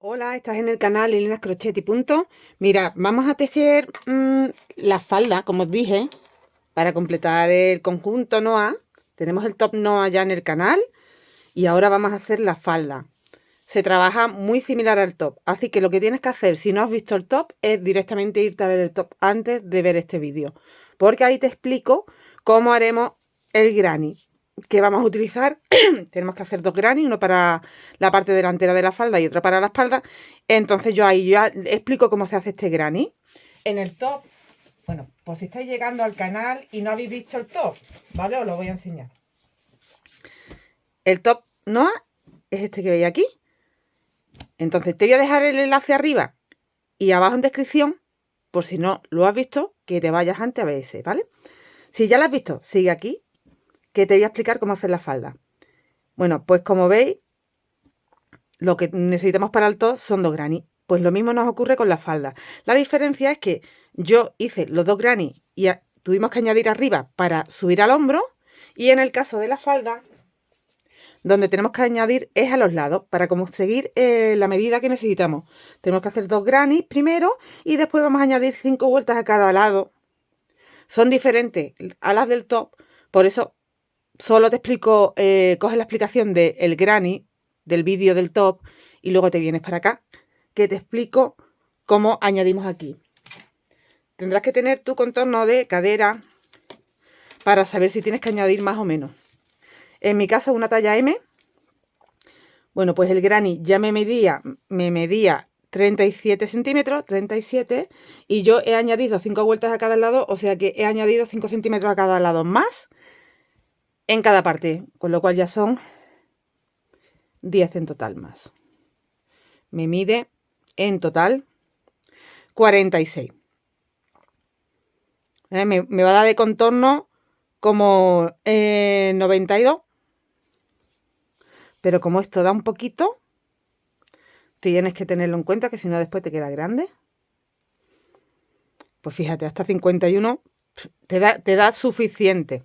Hola, estás en el canal Elena's Crochet y Punto. Mira, vamos a tejer la falda, como os dije, para completar el conjunto Noah. Tenemos el top Noah ya en el canal y ahora vamos a hacer la falda. Se trabaja muy similar al top, así que lo que tienes que hacer si no has visto el top es directamente irte a ver el top antes de ver este vídeo, porque ahí te explico cómo haremos el granny que vamos a utilizar. Tenemos que hacer dos granny, uno para la parte delantera de la falda y otro para la espalda. Entonces yo ahí ya explico cómo se hace este granny. En el top, bueno, pues si estáis llegando al canal y no habéis visto el top, ¿vale? Os lo voy a enseñar. El top Noah es este que veis aquí. Entonces te voy a dejar el enlace arriba y abajo en descripción, por si no lo has visto, que te vayas antes a ver ese, ¿vale? Si ya lo has visto, sigue aquí, que te voy a explicar cómo hacer la falda. Bueno, pues como veis, lo que necesitamos para el top son dos granny. Pues lo mismo nos ocurre con la falda. La diferencia es que yo hice los dos granny y tuvimos que añadir arriba para subir al hombro, y en el caso de la falda, donde tenemos que añadir es a los lados para conseguir la medida que necesitamos. Tenemos que hacer dos granny primero y después vamos a añadir 5 vueltas a cada lado. Son diferentes a las del top, por eso solo te explico, coges la explicación del granny, del vídeo del top, y luego te vienes para acá, que te explico cómo añadimos aquí. Tendrás que tener tu contorno de cadera para saber si tienes que añadir más o menos. En mi caso, una talla M. Bueno, pues el granny ya me medía 37 centímetros, 37, y yo he añadido 5 vueltas a cada lado, o sea que he añadido 5 centímetros a cada lado más en cada parte, con lo cual ya son 10 en total más. Me mide en total 46. Me va a dar de contorno como 92. Pero como esto da un poquito, tienes que tenerlo en cuenta, que si no después te queda grande. Pues fíjate, hasta 51 te da suficiente.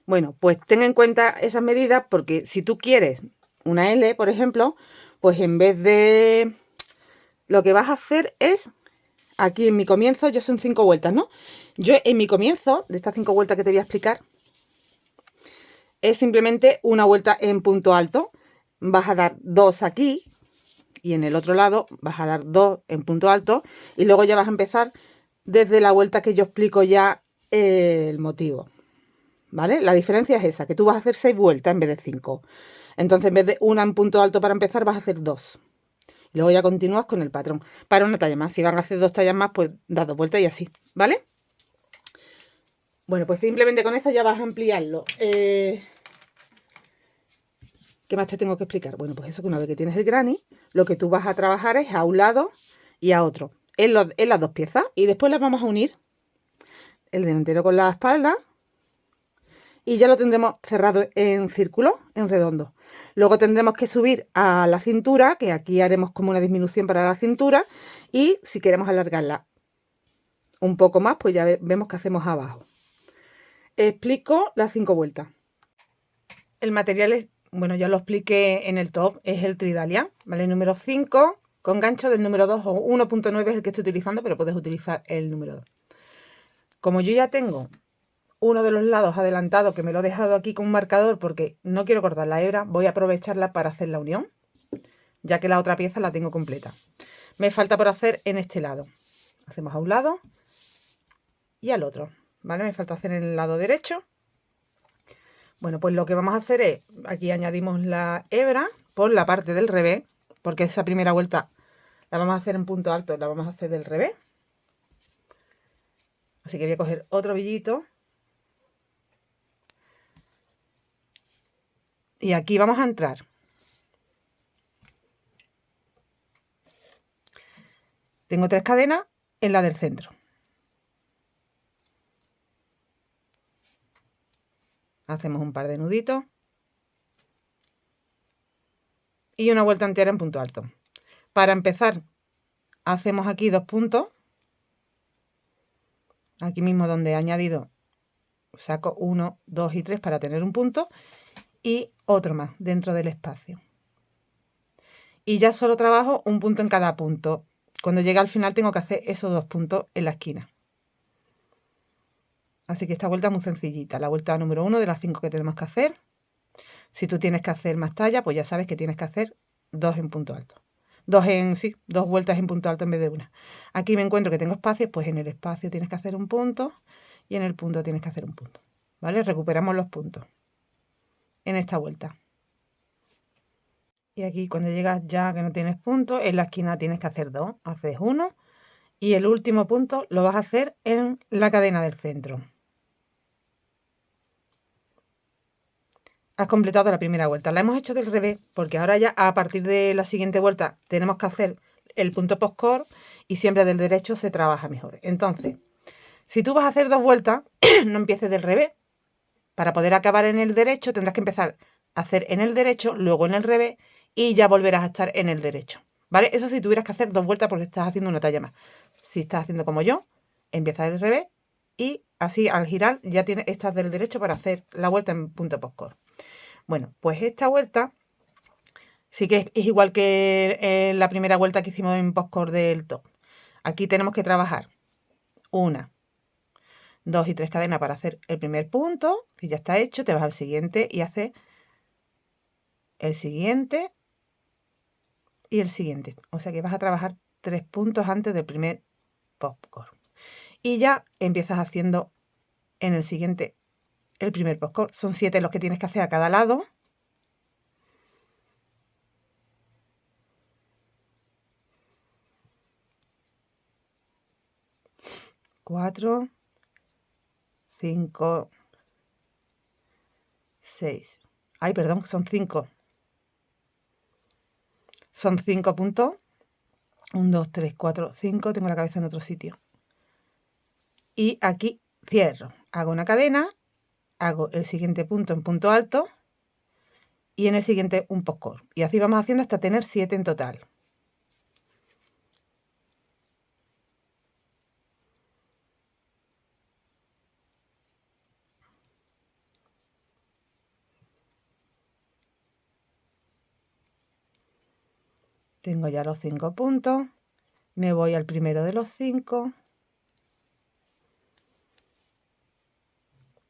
Bueno, pues ten en cuenta esas medidas, porque si tú quieres una L, por ejemplo, pues en vez de... Lo que vas a hacer es... Aquí en mi comienzo, yo son 5 vueltas, ¿no? Yo en mi comienzo, de estas 5 vueltas que te voy a explicar, es simplemente una vuelta en punto alto. Vas a dar 2 aquí y en el otro lado vas a dar 2 en punto alto, y luego ya vas a empezar desde la vuelta que yo explico ya el motivo, ¿vale? La diferencia es esa, que tú vas a hacer 6 vueltas en vez de 5. Entonces en vez de una en punto alto para empezar, vas a hacer 2. Luego ya continúas con el patrón para una talla más. Si van a hacer 2 tallas más, pues das 2 vueltas y así, ¿vale? Bueno, pues simplemente con eso ya vas a ampliarlo. ¿Qué más te tengo que explicar? Bueno, pues eso, que una vez que tienes el granny, lo que tú vas a trabajar es a un lado y a otro, en las dos piezas, y después las vamos a unir, el delantero con la espalda, y ya lo tendremos cerrado en círculo, en redondo. Luego tendremos que subir a la cintura, que aquí haremos como una disminución para la cintura, y si queremos alargarla un poco más, pues ya vemos que hacemos abajo. Explico las 5 vueltas. El material es, bueno, ya lo expliqué en el top, es el Tridalia, ¿vale? Número 5 con gancho del número 2, o 1.9 es el que estoy utilizando, pero puedes utilizar el número 2. Como yo ya tengo uno de los lados adelantado, que me lo he dejado aquí con un marcador porque no quiero cortar la hebra, voy a aprovecharla para hacer la unión, ya que la otra pieza la tengo completa. Me falta por hacer en este lado. Hacemos a un lado y al otro, ¿vale? Me falta hacer en el lado derecho. Bueno, pues lo que vamos a hacer es, aquí añadimos la hebra por la parte del revés, porque esa primera vuelta la vamos a hacer en punto alto, la vamos a hacer del revés. Así que voy a coger otro villito. Y aquí vamos a entrar. Tengo 3 cadenas en la del centro. Hacemos un par de nuditos. Y una vuelta entera en punto alto. Para empezar, hacemos aquí 2 puntos. Aquí mismo donde he añadido, saco 1, 2 y 3 para tener un punto. Y otro más dentro del espacio. y ya solo trabajo un punto en cada punto. Cuando llegue al final tengo que hacer esos 2 puntos en la esquina. Así que esta vuelta es muy sencillita, la vuelta número 1 de las 5 que tenemos que hacer. Si tú tienes que hacer más talla, pues ya sabes que tienes que hacer 2 en punto alto. Dos vueltas en punto alto en vez de una. Aquí me encuentro que tengo espacios, pues en el espacio tienes que hacer un punto y en el punto tienes que hacer un punto. ¿Vale? Recuperamos los puntos en esta vuelta. Y aquí cuando llegas ya que no tienes puntos, en la esquina tienes que hacer 2. Haces 1 y el último punto lo vas a hacer en la cadena del centro. Has completado la primera vuelta. La hemos hecho del revés porque ahora ya a partir de la siguiente vuelta tenemos que hacer el punto postcor y siempre del derecho se trabaja mejor. Entonces, si tú vas a hacer 2 vueltas, no empieces del revés. Para poder acabar en el derecho tendrás que empezar a hacer en el derecho, luego en el revés y ya volverás a estar en el derecho. ¿Vale? Eso si tuvieras que hacer 2 vueltas porque estás haciendo una talla más. Si estás haciendo como yo, empieza del revés y así al girar ya estás del derecho para hacer la vuelta en punto postcor. Bueno, pues esta vuelta sí que es igual que en la primera vuelta que hicimos en postcor del top. Aquí tenemos que trabajar 1, 2 y 3 cadenas para hacer el primer punto, que ya está hecho. Te vas al siguiente y haces el siguiente y el siguiente. O sea que vas a trabajar 3 puntos antes del primer postcor. Y ya empiezas haciendo en el siguiente el primer postcor. Son 7 los que tienes que hacer a cada lado. 4, 5, 6. Ay, perdón, son 5. Son 5 puntos. 1, 2, 3, 4, 5. Tengo la cabeza en otro sitio. Y aquí cierro. Hago una cadena. Hago el siguiente punto en punto alto. Y en el siguiente un postcor. Y así vamos haciendo hasta tener 7 en total. Tengo ya los 5 puntos. Me voy al primero de los 5.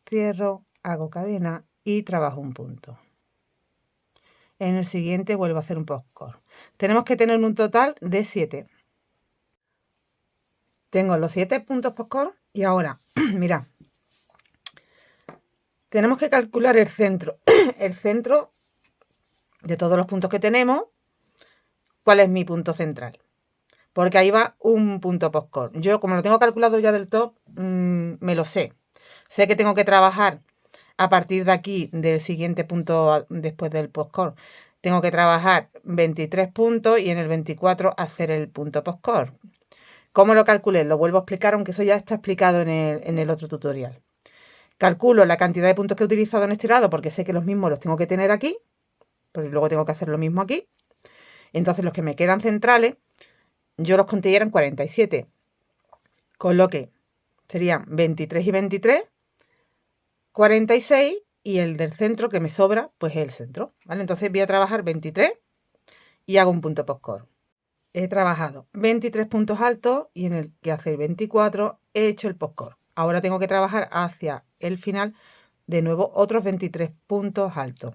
Cierro, hago cadena y trabajo un punto. En el siguiente vuelvo a hacer un postcor. Tenemos que tener un total de 7. Tengo los 7 puntos postcor y ahora, mira, tenemos que calcular el centro. El centro de todos los puntos que tenemos. ¿Cuál es mi punto central? Porque ahí va un punto postcor. Yo, como lo tengo calculado ya del top, me lo sé. Sé que tengo que trabajar a partir de aquí, del siguiente punto después del postcor. Tengo que trabajar 23 puntos y en el 24 hacer el punto postcor. ¿Cómo lo calculé? Lo vuelvo a explicar, aunque eso ya está explicado en el otro tutorial. Calculo la cantidad de puntos que he utilizado en este lado porque sé que los mismos los tengo que tener aquí, porque luego tengo que hacer lo mismo aquí. Entonces los que me quedan centrales, yo los conté y eran 47. Con lo que serían 23 y 23, 46 y el del centro que me sobra, pues es el centro. ¿Vale? Entonces voy a trabajar 23 y hago un punto postcor. He trabajado 23 puntos altos y en el que hace el 24 he hecho el postcor. Ahora tengo que trabajar hacia el final de nuevo otros 23 puntos altos.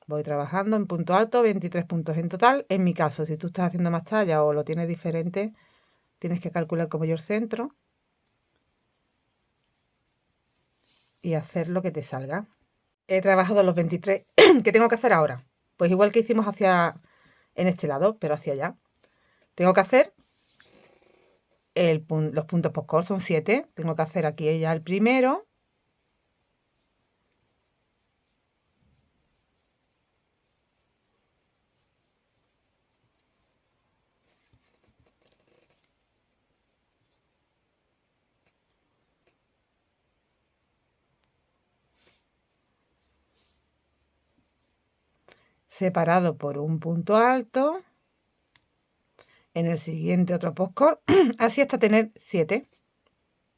Voy trabajando en punto alto, 23 puntos en total. En mi caso, si tú estás haciendo más talla o lo tienes diferente, tienes que calcular como yo el centro y hacer lo que te salga. He trabajado los 23. ¿Qué tengo que hacer ahora? Pues igual que hicimos en este lado, pero hacia allá. Tengo que hacer los puntos postcor, son 7. Tengo que hacer aquí ya el primero. Separado por un punto alto. En el siguiente otro postcor. Así hasta tener 7.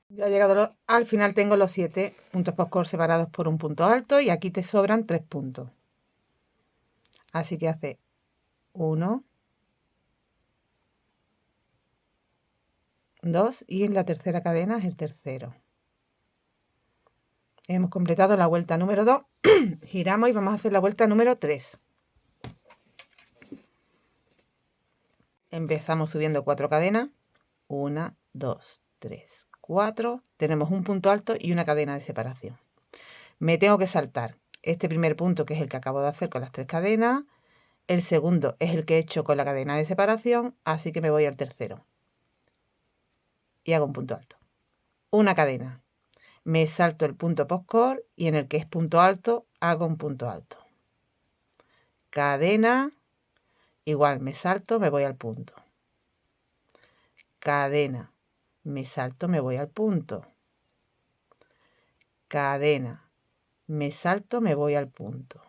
Ya he llegado al final, tengo los 7 puntos postcor separados por un punto alto y aquí te sobran 3 puntos. Así que hace 1, 2 y en la tercera cadena es el tercero. Hemos completado la vuelta número 2, giramos y vamos a hacer la vuelta número 3. Empezamos subiendo 4 cadenas, 1, 2, 3, 4, tenemos un punto alto y una cadena de separación. Me tengo que saltar este primer punto, que es el que acabo de hacer con las 3 cadenas, el segundo es el que he hecho con la cadena de separación, así que me voy al tercero y hago un punto alto, una cadena, me salto el punto postcor y en el que es punto alto hago un punto alto, cadena, igual me salto, me voy al punto, cadena, me salto, me voy al punto, cadena, me salto, me voy al punto,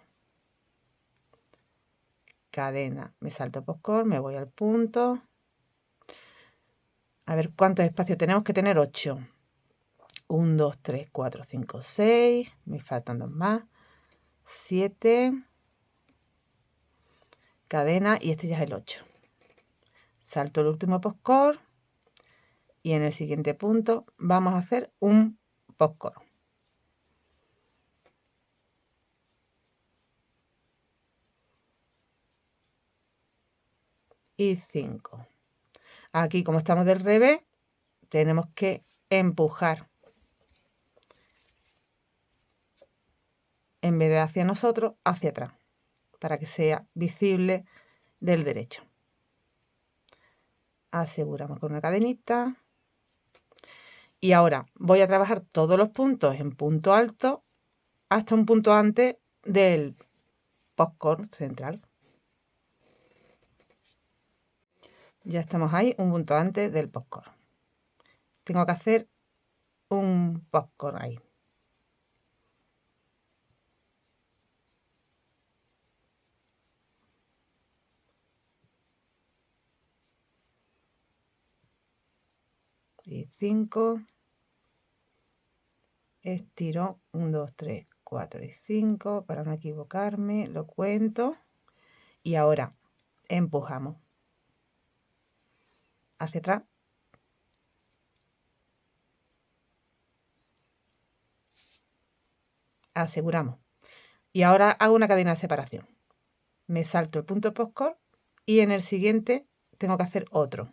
cadena, me salto postcor, me voy al punto. A ver cuántos espacios tenemos que tener. 8. 1, 2, 3, 4, 5, 6. Me faltan 2 más. 7. Cadena y este ya es el 8. Salto el último postcor y en el siguiente punto vamos a hacer un postcor. Y 5. Aquí, como estamos del revés, tenemos que empujar. En vez de hacia nosotros, hacia atrás, para que sea visible del derecho. Aseguramos con una cadenita. Y ahora voy a trabajar todos los puntos en punto alto hasta un punto antes del postcor central. Ya estamos ahí, un punto antes del postcor. Tengo que hacer un postcor ahí. Y 5. Estiro 1, 2, 3, 4 y 5 para no equivocarme, lo cuento. Y ahora empujamos hacia atrás. Aseguramos. Y ahora hago una cadena de separación. Me salto el punto postcor y en el siguiente tengo que hacer otro.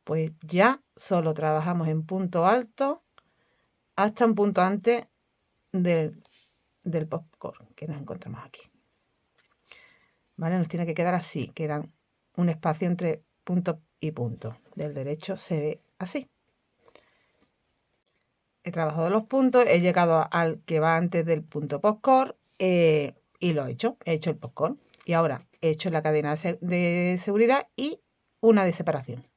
Pues ya solo trabajamos en punto alto hasta un punto antes del postcor que nos encontramos aquí. ¿Vale? Nos tiene que quedar así, quedan un espacio entre punto y punto. Del derecho se ve así. He trabajado los puntos, he llegado al que va antes del punto postcor y lo he hecho el postcor. Y ahora he hecho la cadena de seguridad y una de separación.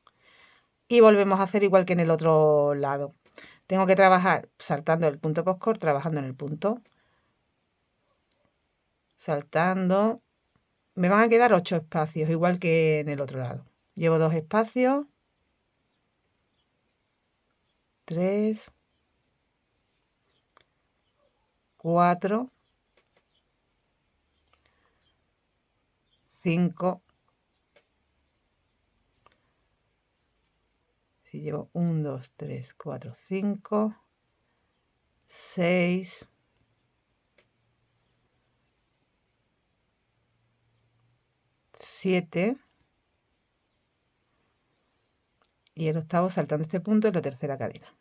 Y volvemos a hacer igual que en el otro lado. Tengo que trabajar saltando el punto postcor, trabajando en el punto. Saltando. Me van a quedar 8 espacios, igual que en el otro lado. Llevo 2 espacios. 3. 4. 5. Si llevo 1, 2, 3, 4, 5, 6, 7 y el octavo saltando este punto en la tercera cadena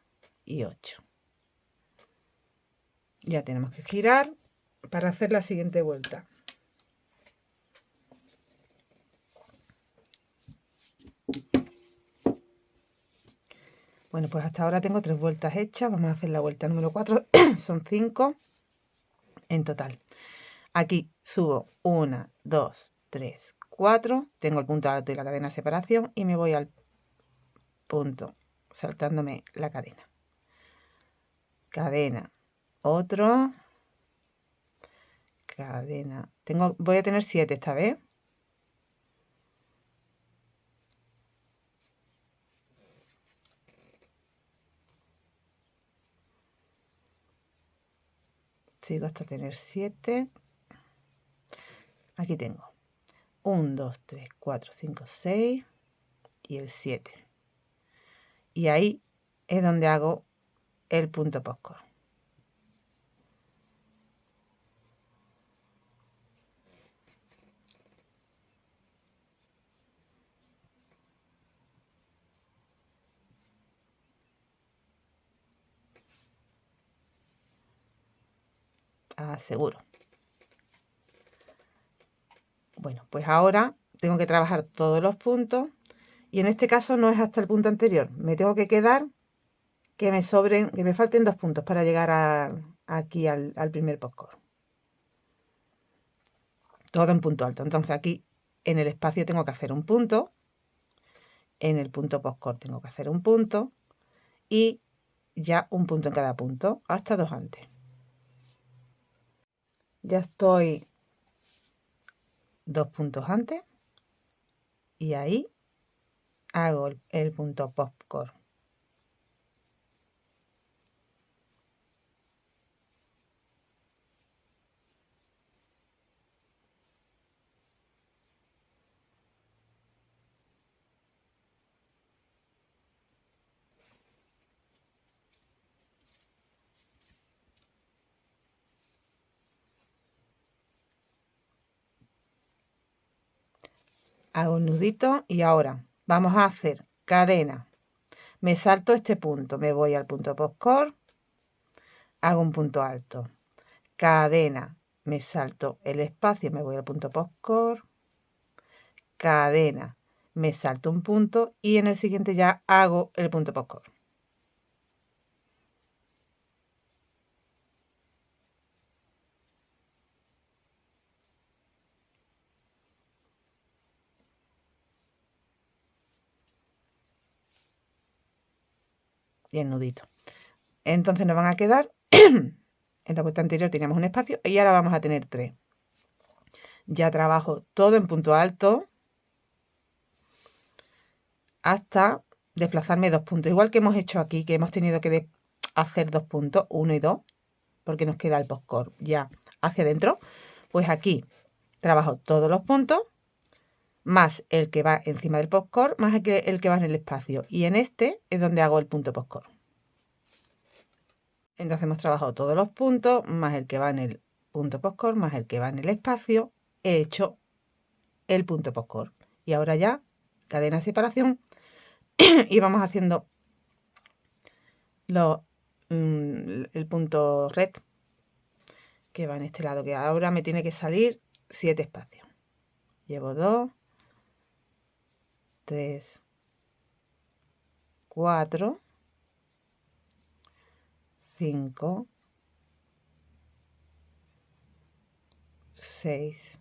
y 8. Ya tenemos que girar para hacer la siguiente vuelta. Bueno, pues hasta ahora tengo 3 vueltas hechas. Vamos a hacer la vuelta número 4. Son 5 en total. Aquí subo 1, 2, 3, 4. Tengo el punto alto y la cadena de separación y me voy al punto saltándome la cadena. Cadena, otro, cadena. Voy a tener 7 esta vez. Sigo hasta tener 7. Aquí tengo 1, 2, 3, 4, 5, 6 y el 7. Y ahí es donde hago el punto postcor. Aseguro. Bueno, pues ahora tengo que trabajar todos los puntos y en este caso no es hasta el punto anterior. Me tengo que quedar que me sobren, que me falten 2 puntos para llegar aquí al primer postcor. Todo en punto alto. Entonces aquí en el espacio tengo que hacer un punto, en el punto postcor tengo que hacer un punto y ya un punto en cada punto, hasta 2 antes. Ya estoy 2 puntos antes y ahí hago el punto postcor. Hago un nudito y ahora vamos a hacer cadena. Me salto este punto, me voy al punto postcor, hago un punto alto, cadena, me salto el espacio, me voy al punto postcor, cadena, me salto un punto y en el siguiente ya hago el punto postcor. Y el nudito. Entonces nos van a quedar, en la vuelta anterior teníamos un espacio y ahora vamos a tener 3. Ya trabajo todo en punto alto hasta desplazarme 2 puntos. Igual que hemos hecho aquí, que hemos tenido que hacer 2 puntos, 1 y 2, porque nos queda el postcor ya hacia adentro. Pues aquí trabajo todos los puntos, más el que va encima del postcor, más el que va en el espacio. Y en este es donde hago el punto postcor. Entonces hemos trabajado todos los puntos, más el que va en el punto postcor, más el que va en el espacio. He hecho el punto postcor. Y ahora ya, cadena de separación. Y vamos haciendo el punto red que va en este lado, que ahora me tiene que salir 7 espacios. Llevo 2, 3, 4, 5, 6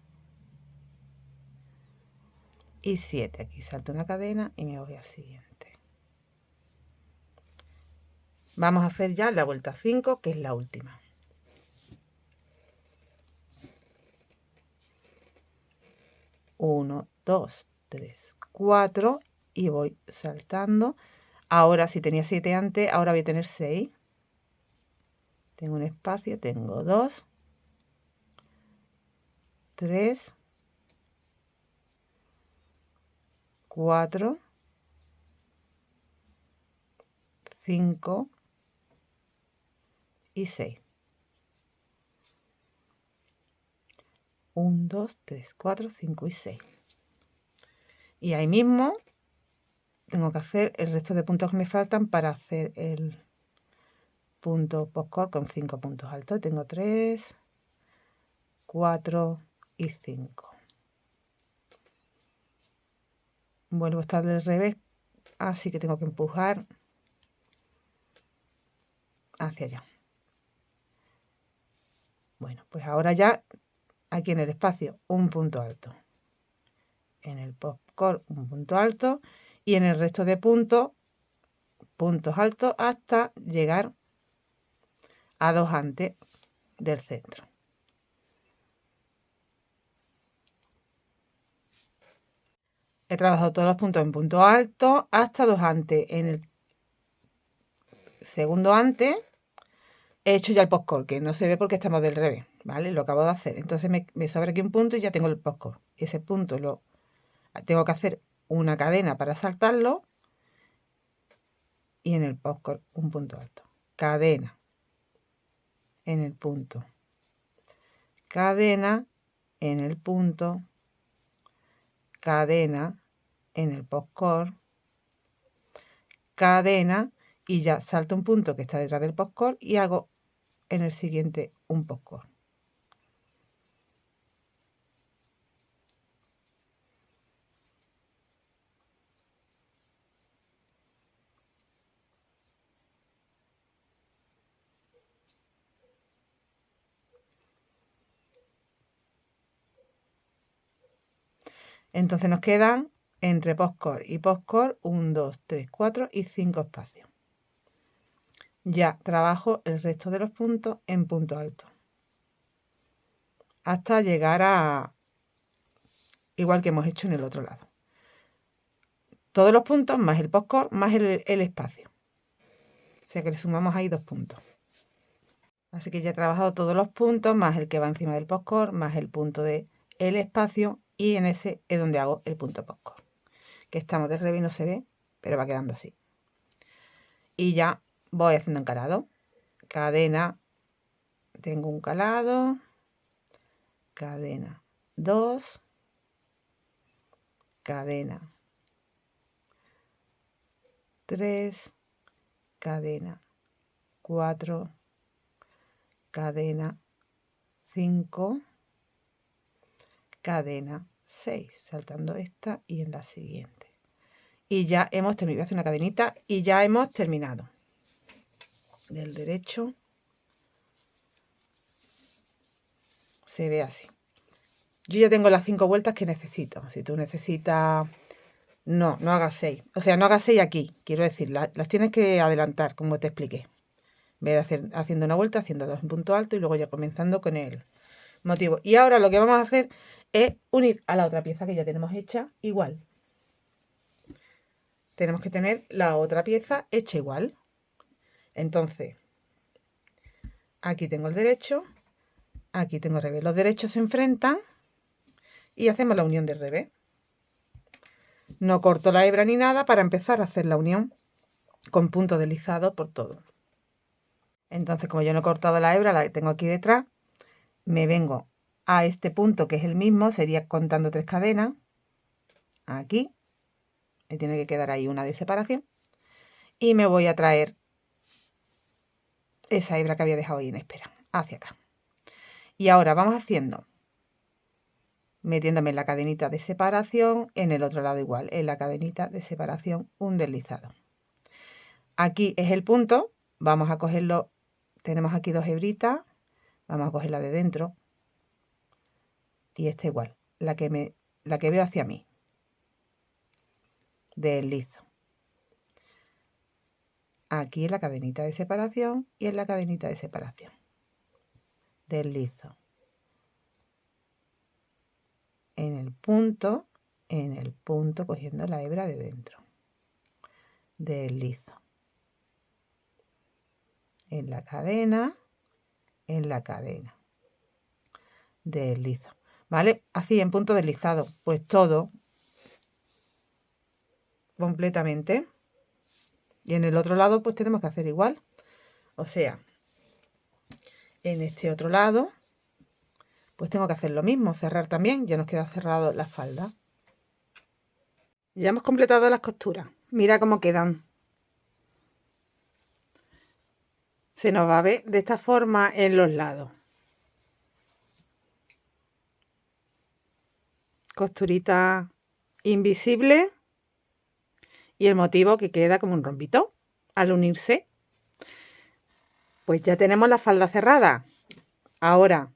y 7. Aquí salto una cadena y me voy al siguiente. Vamos a hacer ya la vuelta 5, que es la última. Uno, 2, 3, 4 y voy saltando. Ahora, si tenía 7 antes, ahora voy a tener 6. Tengo un espacio, tengo 2, 3, 4, 5 y 6. 1, 2, 3, 4, 5 y 6. Y ahí mismo tengo que hacer el resto de puntos que me faltan para hacer el punto postcor con 5 puntos altos. Tengo 3, 4 y 5. Vuelvo a estar del revés, así que tengo que empujar hacia allá. Bueno, pues ahora ya aquí en el espacio un punto alto. En el postcor un punto alto y en el resto de puntos puntos altos hasta llegar a 2 antes del centro. He trabajado todos los puntos en punto alto hasta 2 antes. En el segundo antes he hecho ya el postcor, que no se ve porque estamos del revés, ¿vale? Lo acabo de hacer. Entonces me sobra aquí un punto y ya tengo el postcor. Ese punto lo tengo que hacer una cadena para saltarlo y en el postcor un punto alto. Cadena en el punto. Cadena en el punto. Cadena en el postcor. Cadena y ya salto un punto que está detrás del postcor y hago en el siguiente un postcor. Entonces nos quedan entre postcor y postcor 1, 2, 3, 4 y 5 espacios. Ya trabajo el resto de los puntos en punto alto hasta llegar a igual que hemos hecho en el otro lado. Todos los puntos más el postcor más el espacio. O sea que le sumamos ahí 2 puntos. Así que ya he trabajado todos los puntos más el que va encima del postcor más el punto del espacio y en ese es donde hago el punto postcor. Que estamos de revés y no se ve, pero va quedando así. Y ya voy haciendo encalado. Cadena, tengo un calado, cadena 2, cadena 3, cadena 4, cadena 5, cadena 6, saltando esta y en la siguiente. Y ya hemos terminado, voy a hacer una cadenita y ya hemos terminado. Del derecho se ve así. Yo ya tengo las 5 vueltas que necesito. Si tú necesitas, no hagas 6. O sea, no hagas 6 aquí, quiero decir, las tienes que adelantar, como te expliqué. En vez de hacer haciendo una vuelta, haciendo 2 en punto alto y luego ya comenzando con el motivo. Y ahora lo que vamos a hacer es unir a la otra pieza que ya tenemos hecha igual. Tenemos que tener la otra pieza hecha igual. Entonces, aquí tengo el derecho, aquí tengo el revés. Los derechos se enfrentan y hacemos la unión del revés. No corto la hebra ni nada para empezar a hacer la unión con punto deslizado por todo. Entonces, como yo no he cortado la hebra, la tengo aquí detrás, me vengo a este punto que es el mismo, sería contando 3 cadenas, aquí, me tiene que quedar ahí una de separación, y me voy a traer esa hebra que había dejado ahí en espera, hacia acá. Y ahora vamos haciendo, metiéndome en la cadenita de separación, en el otro lado igual, en la cadenita de separación, un deslizado. Aquí es el punto, vamos a cogerlo, tenemos aquí 2 hebritas, vamos a cogerla de dentro, y esta igual, la que veo hacia mí, deslizo. Aquí en la cadenita de separación y en la cadenita de separación. Deslizo. En el punto, cogiendo la hebra de dentro. Deslizo. En la cadena, deslizo. ¿Vale? Así en punto deslizado, pues todo completamente. Y en el otro lado pues tenemos que hacer igual. O sea, en este otro lado pues tengo que hacer lo mismo, cerrar también, ya nos queda cerrado la falda. Ya hemos completado las costuras, mira cómo quedan. Se nos va a ver de esta forma en los lados. Costurita invisible y el motivo que queda como un rombito al unirse. Pues ya tenemos la falda cerrada. Ahora,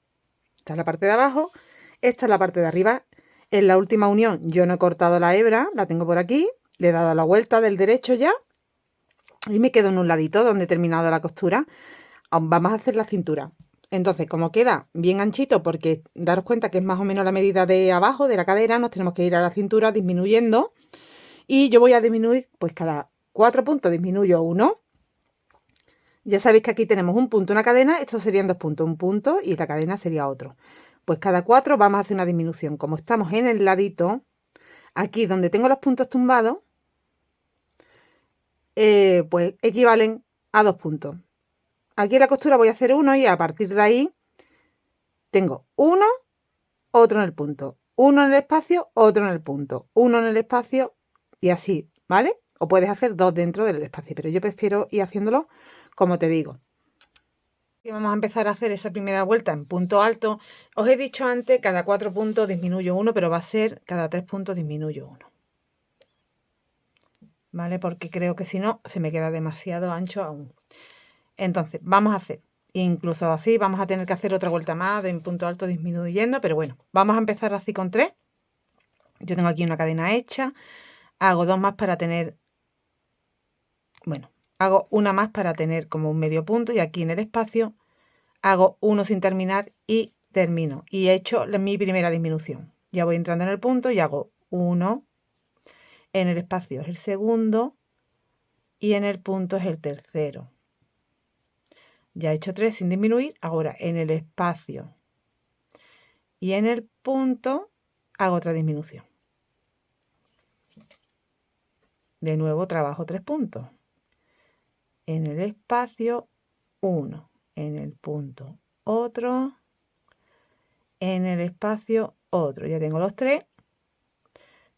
esta es la parte de abajo, esta es la parte de arriba. En la última unión yo no he cortado la hebra, la tengo por aquí, le he dado la vuelta del derecho ya y me quedo en un ladito donde he terminado la costura. Vamos a hacer la cintura. Entonces, como queda bien anchito, porque daros cuenta que es más o menos la medida de abajo de la cadera, nos tenemos que ir a la cintura disminuyendo. Y yo voy a disminuir, pues cada 4 puntos disminuyo 1. Ya sabéis que aquí tenemos un punto, una cadena, estos serían 2 puntos, un punto y la cadena sería otro. Pues cada 4 vamos a hacer una disminución. Como estamos en el ladito, aquí donde tengo los puntos tumbados, pues equivalen a 2 puntos. Aquí en la costura voy a hacer 1 y a partir de ahí tengo 1, otro en el punto, 1 en el espacio, otro en el punto, 1 en el espacio y así, ¿vale? O puedes hacer 2 dentro del espacio, pero yo prefiero ir haciéndolo como te digo. Y vamos a empezar a hacer esa primera vuelta en punto alto. Os he dicho antes, cada 4 puntos disminuyo 1, pero va a ser cada 3 puntos disminuyo 1. ¿Vale? Porque creo que si no, se me queda demasiado ancho aún. Entonces, vamos a hacer, incluso así, vamos a tener que hacer otra vuelta más en punto alto disminuyendo, pero bueno, vamos a empezar así con 3. Yo tengo aquí una cadena hecha, hago 2 más para tener, bueno, hago una más para tener como un medio punto y aquí en el espacio hago 1 sin terminar y termino. Y he hecho mi primera disminución. Ya voy entrando en el punto y hago 1, en el espacio es el segundo y en el punto es el tercero. Ya he hecho 3 sin disminuir, ahora en el espacio y en el punto hago otra disminución. De nuevo trabajo 3 puntos. En el espacio 1, en el punto otro, en el espacio otro. Ya tengo los 3,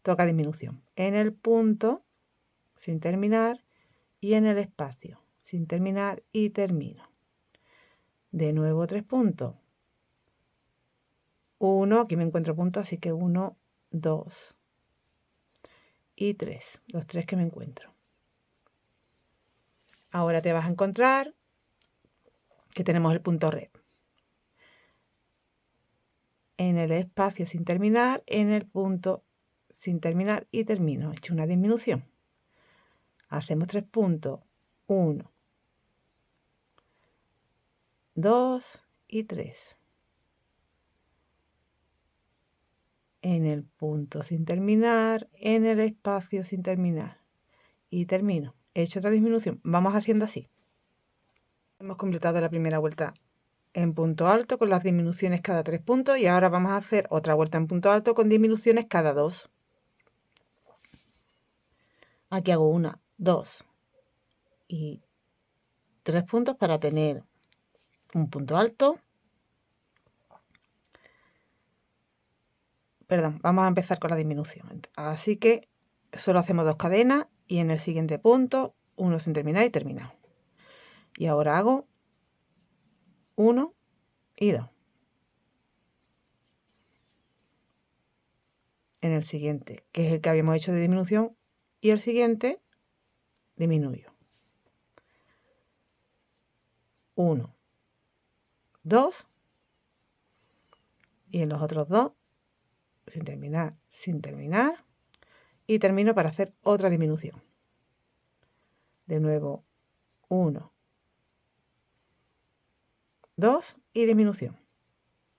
toca disminución. En el punto sin terminar y en el espacio sin terminar y termino. De nuevo 3 puntos. 1, aquí me encuentro puntos, así que 1, 2 y 3, los 3 que me encuentro. Ahora te vas a encontrar que tenemos el punto red. En el espacio sin terminar, en el punto sin terminar y termino. He hecho una disminución. Hacemos 3 puntos. 1, 2 y 3. En el punto sin terminar, en el espacio sin terminar y termino. He hecho otra disminución. Vamos haciendo así. Hemos completado la primera vuelta en punto alto con las disminuciones cada 3 puntos y ahora vamos a hacer otra vuelta en punto alto con disminuciones cada 2. Aquí hago 1, 2 y 3 puntos para tener un punto alto. Perdón, vamos a empezar con la disminución. Así que solo hacemos 2 cadenas y en el siguiente punto 1 sin terminar y terminado. Y ahora hago 1 y 2. En el siguiente, que es el que habíamos hecho de disminución, y el siguiente disminuyo. 1, 2 y en los otros 2 sin terminar y termino para hacer otra disminución. De nuevo 1, 2 y disminución.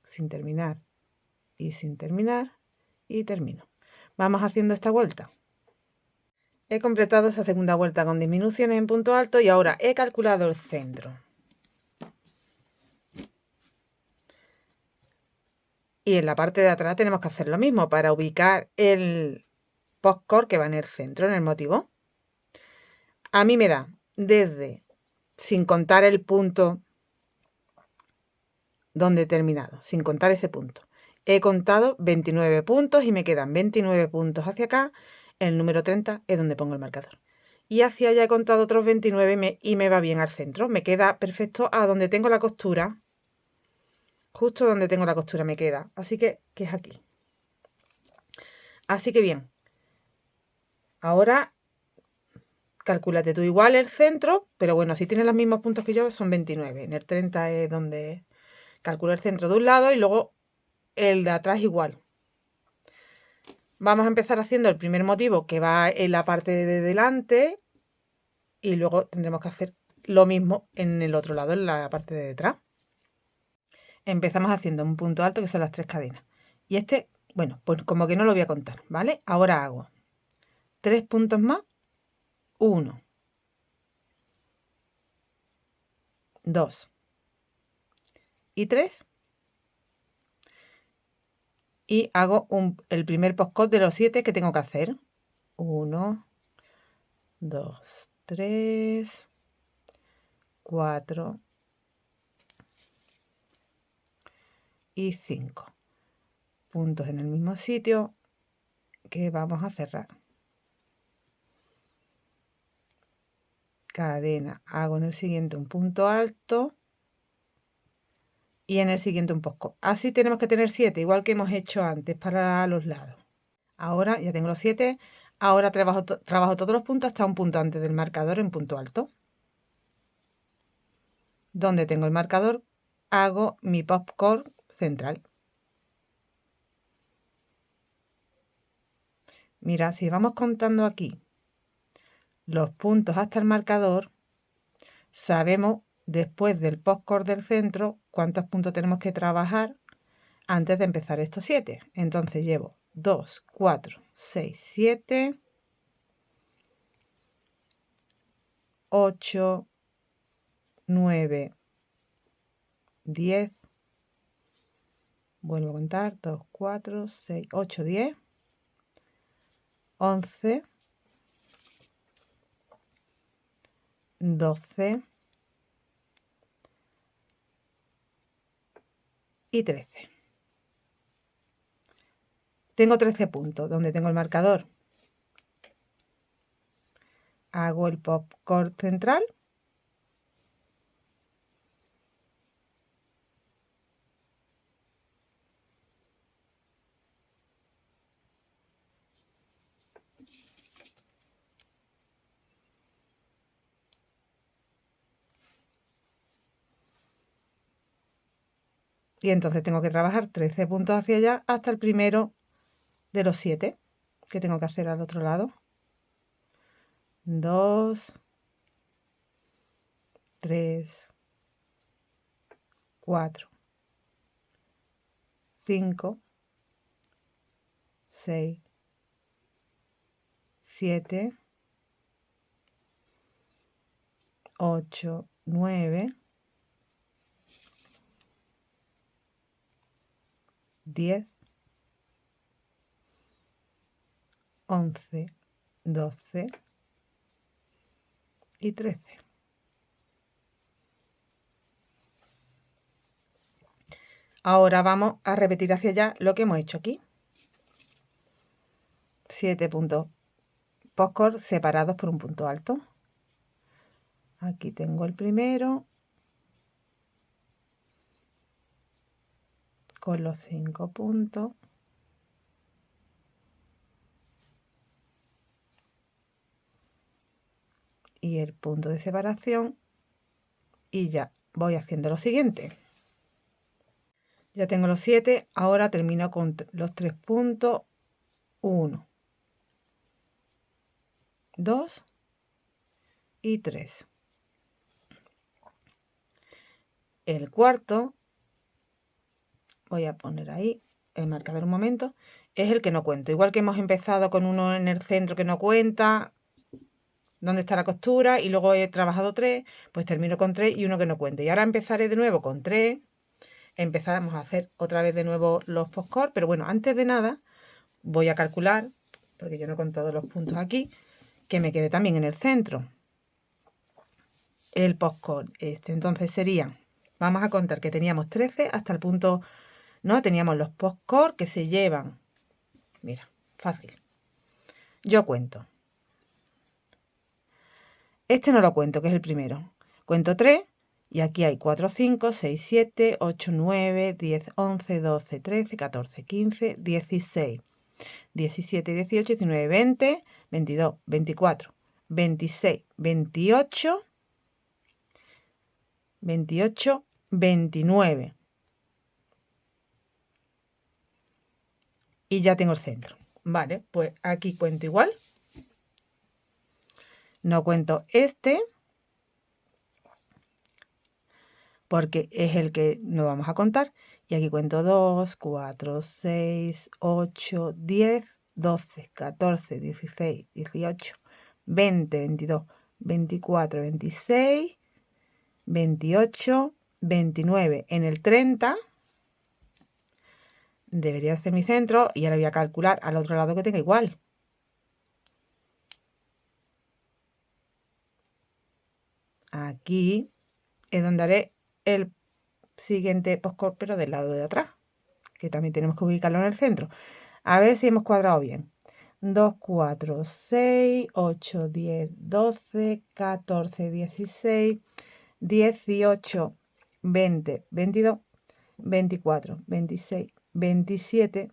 Sin terminar y termino. Vamos haciendo esta vuelta. He completado esa segunda vuelta con disminuciones en punto alto y ahora he calculado el centro. Y en la parte de atrás tenemos que hacer lo mismo para ubicar el postcore que va en el centro, en el motivo. A mí me da desde, sin contar el punto donde he terminado, sin contar ese punto. He contado 29 puntos y me quedan 29 puntos hacia acá. El número 30 es donde pongo el marcador. Y hacia allá he contado otros 29 y me va bien al centro. Me queda perfecto a donde tengo la costura. Justo donde tengo la costura me queda. Así que es aquí. Así que bien. Ahora calcúlate tú igual el centro, pero bueno, si tienes los mismos puntos que yo, son 29. En el 30 es donde calculo el centro de un lado y luego el de atrás igual. Vamos a empezar haciendo el primer motivo que va en la parte de delante y luego tendremos que hacer lo mismo en el otro lado, en la parte de detrás. Empezamos haciendo un punto alto que son las 3 cadenas. Y este, bueno, pues como que no lo voy a contar, ¿vale? Ahora hago 3 puntos más, 1, 2 y 3. Y hago el primer postcode de los 7 que tengo que hacer. 1, 2, 3, 4 y 5 puntos en el mismo sitio que vamos a cerrar. Cadena, hago en el siguiente un punto alto y en el siguiente un postcode. Así tenemos que tener 7, igual que hemos hecho antes para los lados. Ahora ya tengo los 7. Ahora trabajo todos los puntos hasta un punto antes del marcador en punto alto. Donde tengo el marcador, hago mi postcode central. Mira, si vamos contando aquí los puntos hasta el marcador, sabemos después del postcode del centro cuántos puntos tenemos que trabajar antes de empezar estos 7. Entonces llevo 2, 4, 6, 7, 8, 9, 10. Vuelvo a contar, 2, 4, 6, 8, 10, 11, 12 y 13. Tengo 13 puntos donde tengo el marcador. Hago el postcode central. Y entonces tengo que trabajar 13 puntos hacia allá hasta el primero de los 7 que tengo que hacer al otro lado. 2, 3, 4, 5, 6, 7, 8, 9, 10, 11, 12 y 13. Ahora vamos a repetir hacia allá lo que hemos hecho aquí. 7 puntos postcode separados por un punto alto. Aquí tengo el primero con los 5 puntos. Y el punto de separación. Y ya voy haciendo lo siguiente. Ya tengo los 7. Ahora termino con los 3 puntos. 1, 2 y 3. El cuarto, voy a poner ahí el marcador un momento, es el que no cuento. Igual que hemos empezado con uno en el centro que no cuenta, donde está la costura, y luego he trabajado 3, pues termino con 3 y uno que no cuenta. Y ahora empezaré de nuevo con 3. Empezamos a hacer otra vez de nuevo los postcode, pero bueno, antes de nada voy a calcular, porque yo no he contado los puntos aquí, que me quede también en el centro el postcode este. Entonces serían, vamos a contar que teníamos 13 hasta el punto, no, teníamos los postcode que se llevan, mira, fácil, yo cuento, este no lo cuento, que es el primero, cuento 3 y aquí hay 4, 5, 6, 7, 8, 9, 10, 11, 12, 13, 14, 15, 16, 17, 18, 19, 20, 22, 24, 26, 28, 28, 29. Y ya tengo el centro. Vale, pues aquí cuento igual. No cuento este, porque es el que no vamos a contar. Y aquí cuento 2, 4, 6, 8, 10, 12, 14, 16, 18, 20, 22, 24, 26, 28, 29. En el 30 debería hacer mi centro y ahora voy a calcular al otro lado que tenga igual. Aquí es donde haré el siguiente postcor, pero del lado de atrás, que también tenemos que ubicarlo en el centro. A ver si hemos cuadrado bien. 2, 4, 6, 8, 10, 12, 14, 16, 18, 20, 22, 24, 26, 27.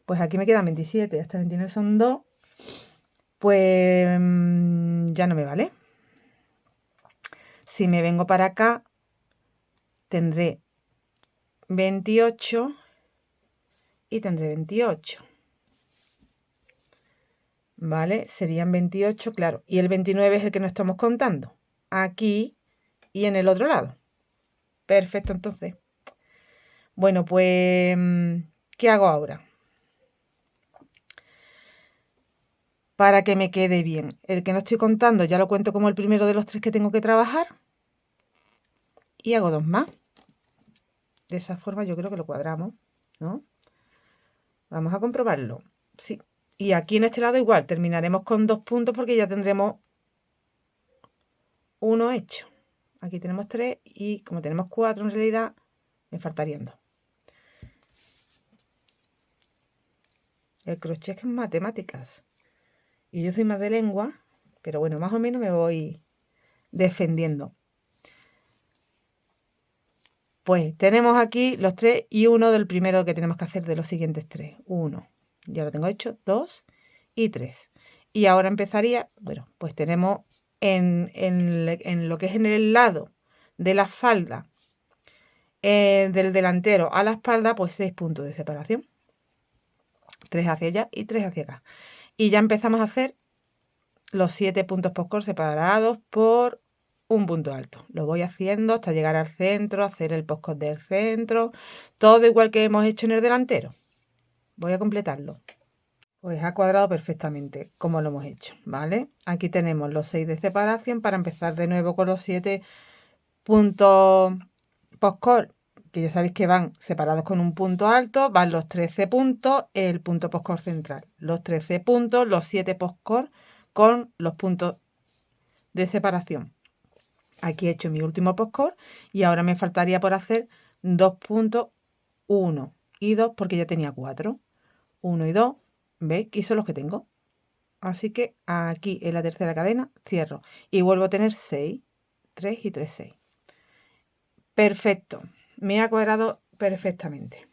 Pues aquí me quedan 27, hasta 29 son 2. Pues ya no me vale. Si me vengo para acá, tendré 28 y tendré 28. ¿Vale? Serían 28, claro. Y el 29 es el que no estamos contando. Aquí y en el otro lado. Perfecto, entonces. Bueno, pues, ¿qué hago ahora? Para que me quede bien. El que no estoy contando ya lo cuento como el primero de los 3 que tengo que trabajar. Y hago 2 más. De esa forma yo creo que lo cuadramos, ¿no? Vamos a comprobarlo. Sí. Y aquí en este lado igual, terminaremos con 2 puntos porque ya tendremos uno hecho. Aquí tenemos 3 y como tenemos 4 en realidad, me faltarían 2. El crochet es matemáticas. Y yo soy más de lengua, pero bueno, más o menos me voy defendiendo. Pues tenemos aquí los 3 y uno del primero que tenemos que hacer de los siguientes 3. 1, ya lo tengo hecho, 2 y 3. Y ahora empezaría, bueno, pues tenemos en lo que es en el lado de la falda del delantero a la espalda, pues 6 puntos de separación. 3 hacia allá y 3 hacia acá. Y ya empezamos a hacer los 7 puntos postcor separados por un punto alto. Lo voy haciendo hasta llegar al centro, hacer el postcor del centro, todo igual que hemos hecho en el delantero. Voy a completarlo. Pues ha cuadrado perfectamente como lo hemos hecho, ¿vale? Aquí tenemos los 6 de separación para empezar de nuevo con los 7 puntos postcor, que ya sabéis que van separados con un punto alto, van los 13 puntos, el punto postcor central. Los 13 puntos, los 7 postcor con los puntos de separación. Aquí he hecho mi último postcor y ahora me faltaría por hacer 2 puntos, 1 y 2 porque ya tenía 4. 1 y 2, ¿veis? Que son los que tengo. Así que aquí en la tercera cadena cierro y vuelvo a tener 6, 3 y 3, 6. Perfecto, me ha cuadrado perfectamente.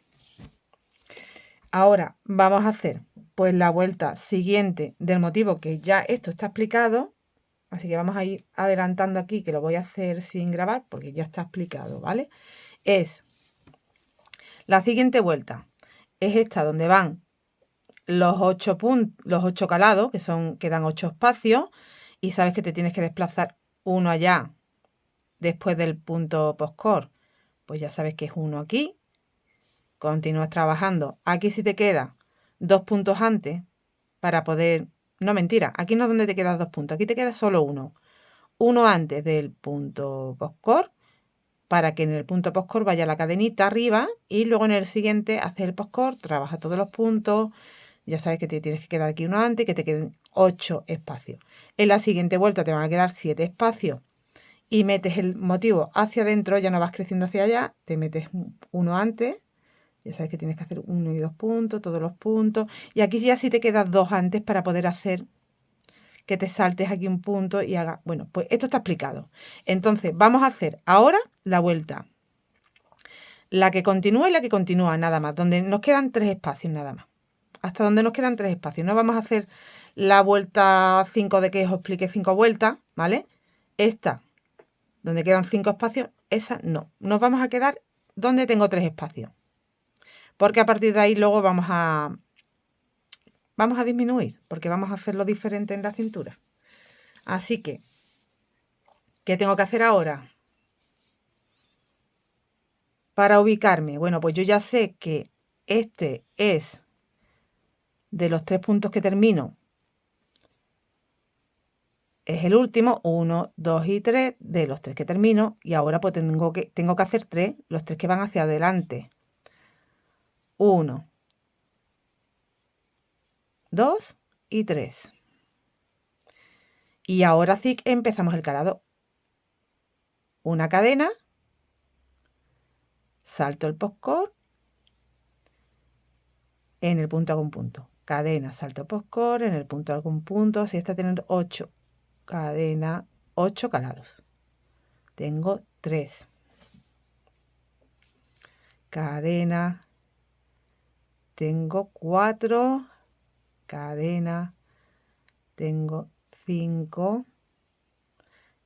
Ahora vamos a hacer pues la vuelta siguiente del motivo, que ya esto está explicado. Así que vamos a ir adelantando aquí, que lo voy a hacer sin grabar porque ya está explicado, ¿vale? Es la siguiente vuelta. Es esta donde van los 8 los 8 calados, que dan 8 espacios. Y sabes que te tienes que desplazar uno allá después del punto postcor. Pues ya sabes que es uno aquí. Continúas trabajando. Aquí sí te queda 2 puntos antes para poder... No, mentira. Aquí no es donde te quedas 2 puntos. Aquí te queda solo uno. Uno antes del punto postcor para que en el punto postcor vaya la cadenita arriba y luego en el siguiente haces el postcor, trabaja todos los puntos. Ya sabes que te tienes que quedar aquí uno antes, que te queden 8 espacios. En la siguiente vuelta te van a quedar 7 espacios y metes el motivo hacia adentro, ya no vas creciendo hacia allá, te metes uno antes. Ya sabes que tienes que hacer 1 y 2 puntos, todos los puntos. Y aquí ya sí te quedas 2 antes para poder hacer que te saltes aquí un punto y haga... Bueno, pues esto está explicado. Entonces, vamos a hacer ahora la vuelta. La que continúa y la que continúa, nada más. Donde nos quedan 3 espacios, nada más. Hasta donde nos quedan 3 espacios. No vamos a hacer la vuelta 5 de que os expliqué 5 vueltas, ¿vale? Esta, donde quedan 5 espacios, esa no. Nos vamos a quedar donde tengo 3 espacios. Porque a partir de ahí luego vamos a disminuir, porque vamos a hacerlo diferente en la cintura. Así que, ¿qué tengo que hacer ahora para ubicarme? Bueno, pues yo ya sé que este es de los 3 puntos que termino. Es el último, 1, 2 y 3 de los 3 que termino. Y ahora pues tengo que hacer 3, los 3 que van hacia adelante. 1, 2 y 3. Y ahora sí empezamos el calado. Una cadena, salto el postcor, en el punto hago un punto. Cadena, salto postcor, en el punto hago un punto. Así hasta tener 8. Cadena, 8 calados. Tengo 3. Cadena, tengo 4. Cadena, tengo 5.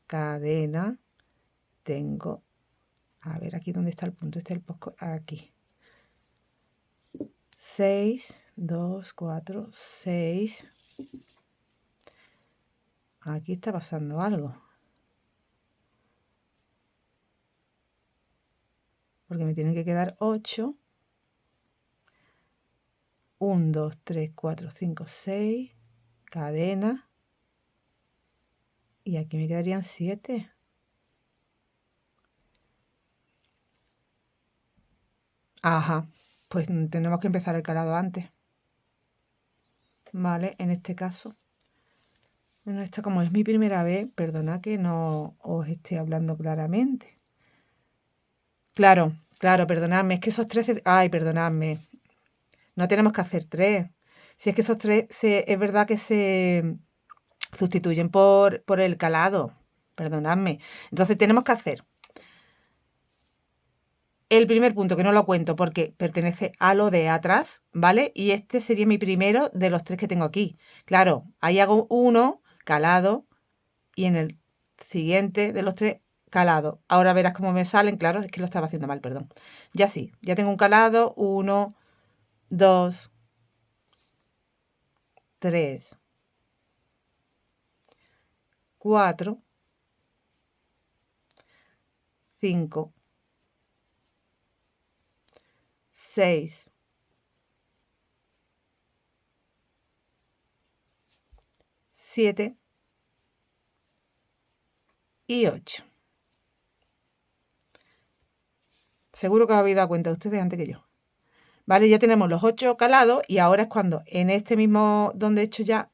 Cadena, tengo, a ver aquí dónde está el punto, este es el postcor, aquí. 6, 2, 4, 6. Aquí está pasando algo. Porque me tienen que quedar 8. 1, 2, 3, 4, 5, 6. Cadena. Y aquí me quedarían 7. Ajá. Pues tenemos que empezar el calado antes. Vale, en este caso. Bueno, esta como es mi primera vez, perdona que no os esté hablando claramente. Claro, claro, perdonadme, es que esos 13... Ay, perdonadme. No tenemos que hacer 3. Si es que esos 3 es verdad que se sustituyen por el calado. Perdonadme. Entonces tenemos que hacer el primer punto, que no lo cuento porque pertenece a lo de atrás, ¿vale? Y este sería mi primero de los 3 que tengo aquí. Claro, ahí hago 1 calado y en el siguiente de los 3 calado. Ahora verás cómo me salen. Claro, es que lo estaba haciendo mal, perdón. Ya sí, ya tengo un calado. 1, 2, 3, 4, 5, 6, 7 y 8. Seguro que os habéis dado cuenta ustedes antes que yo. Vale, ya tenemos los 8 calados y ahora es cuando en este mismo, donde he hecho ya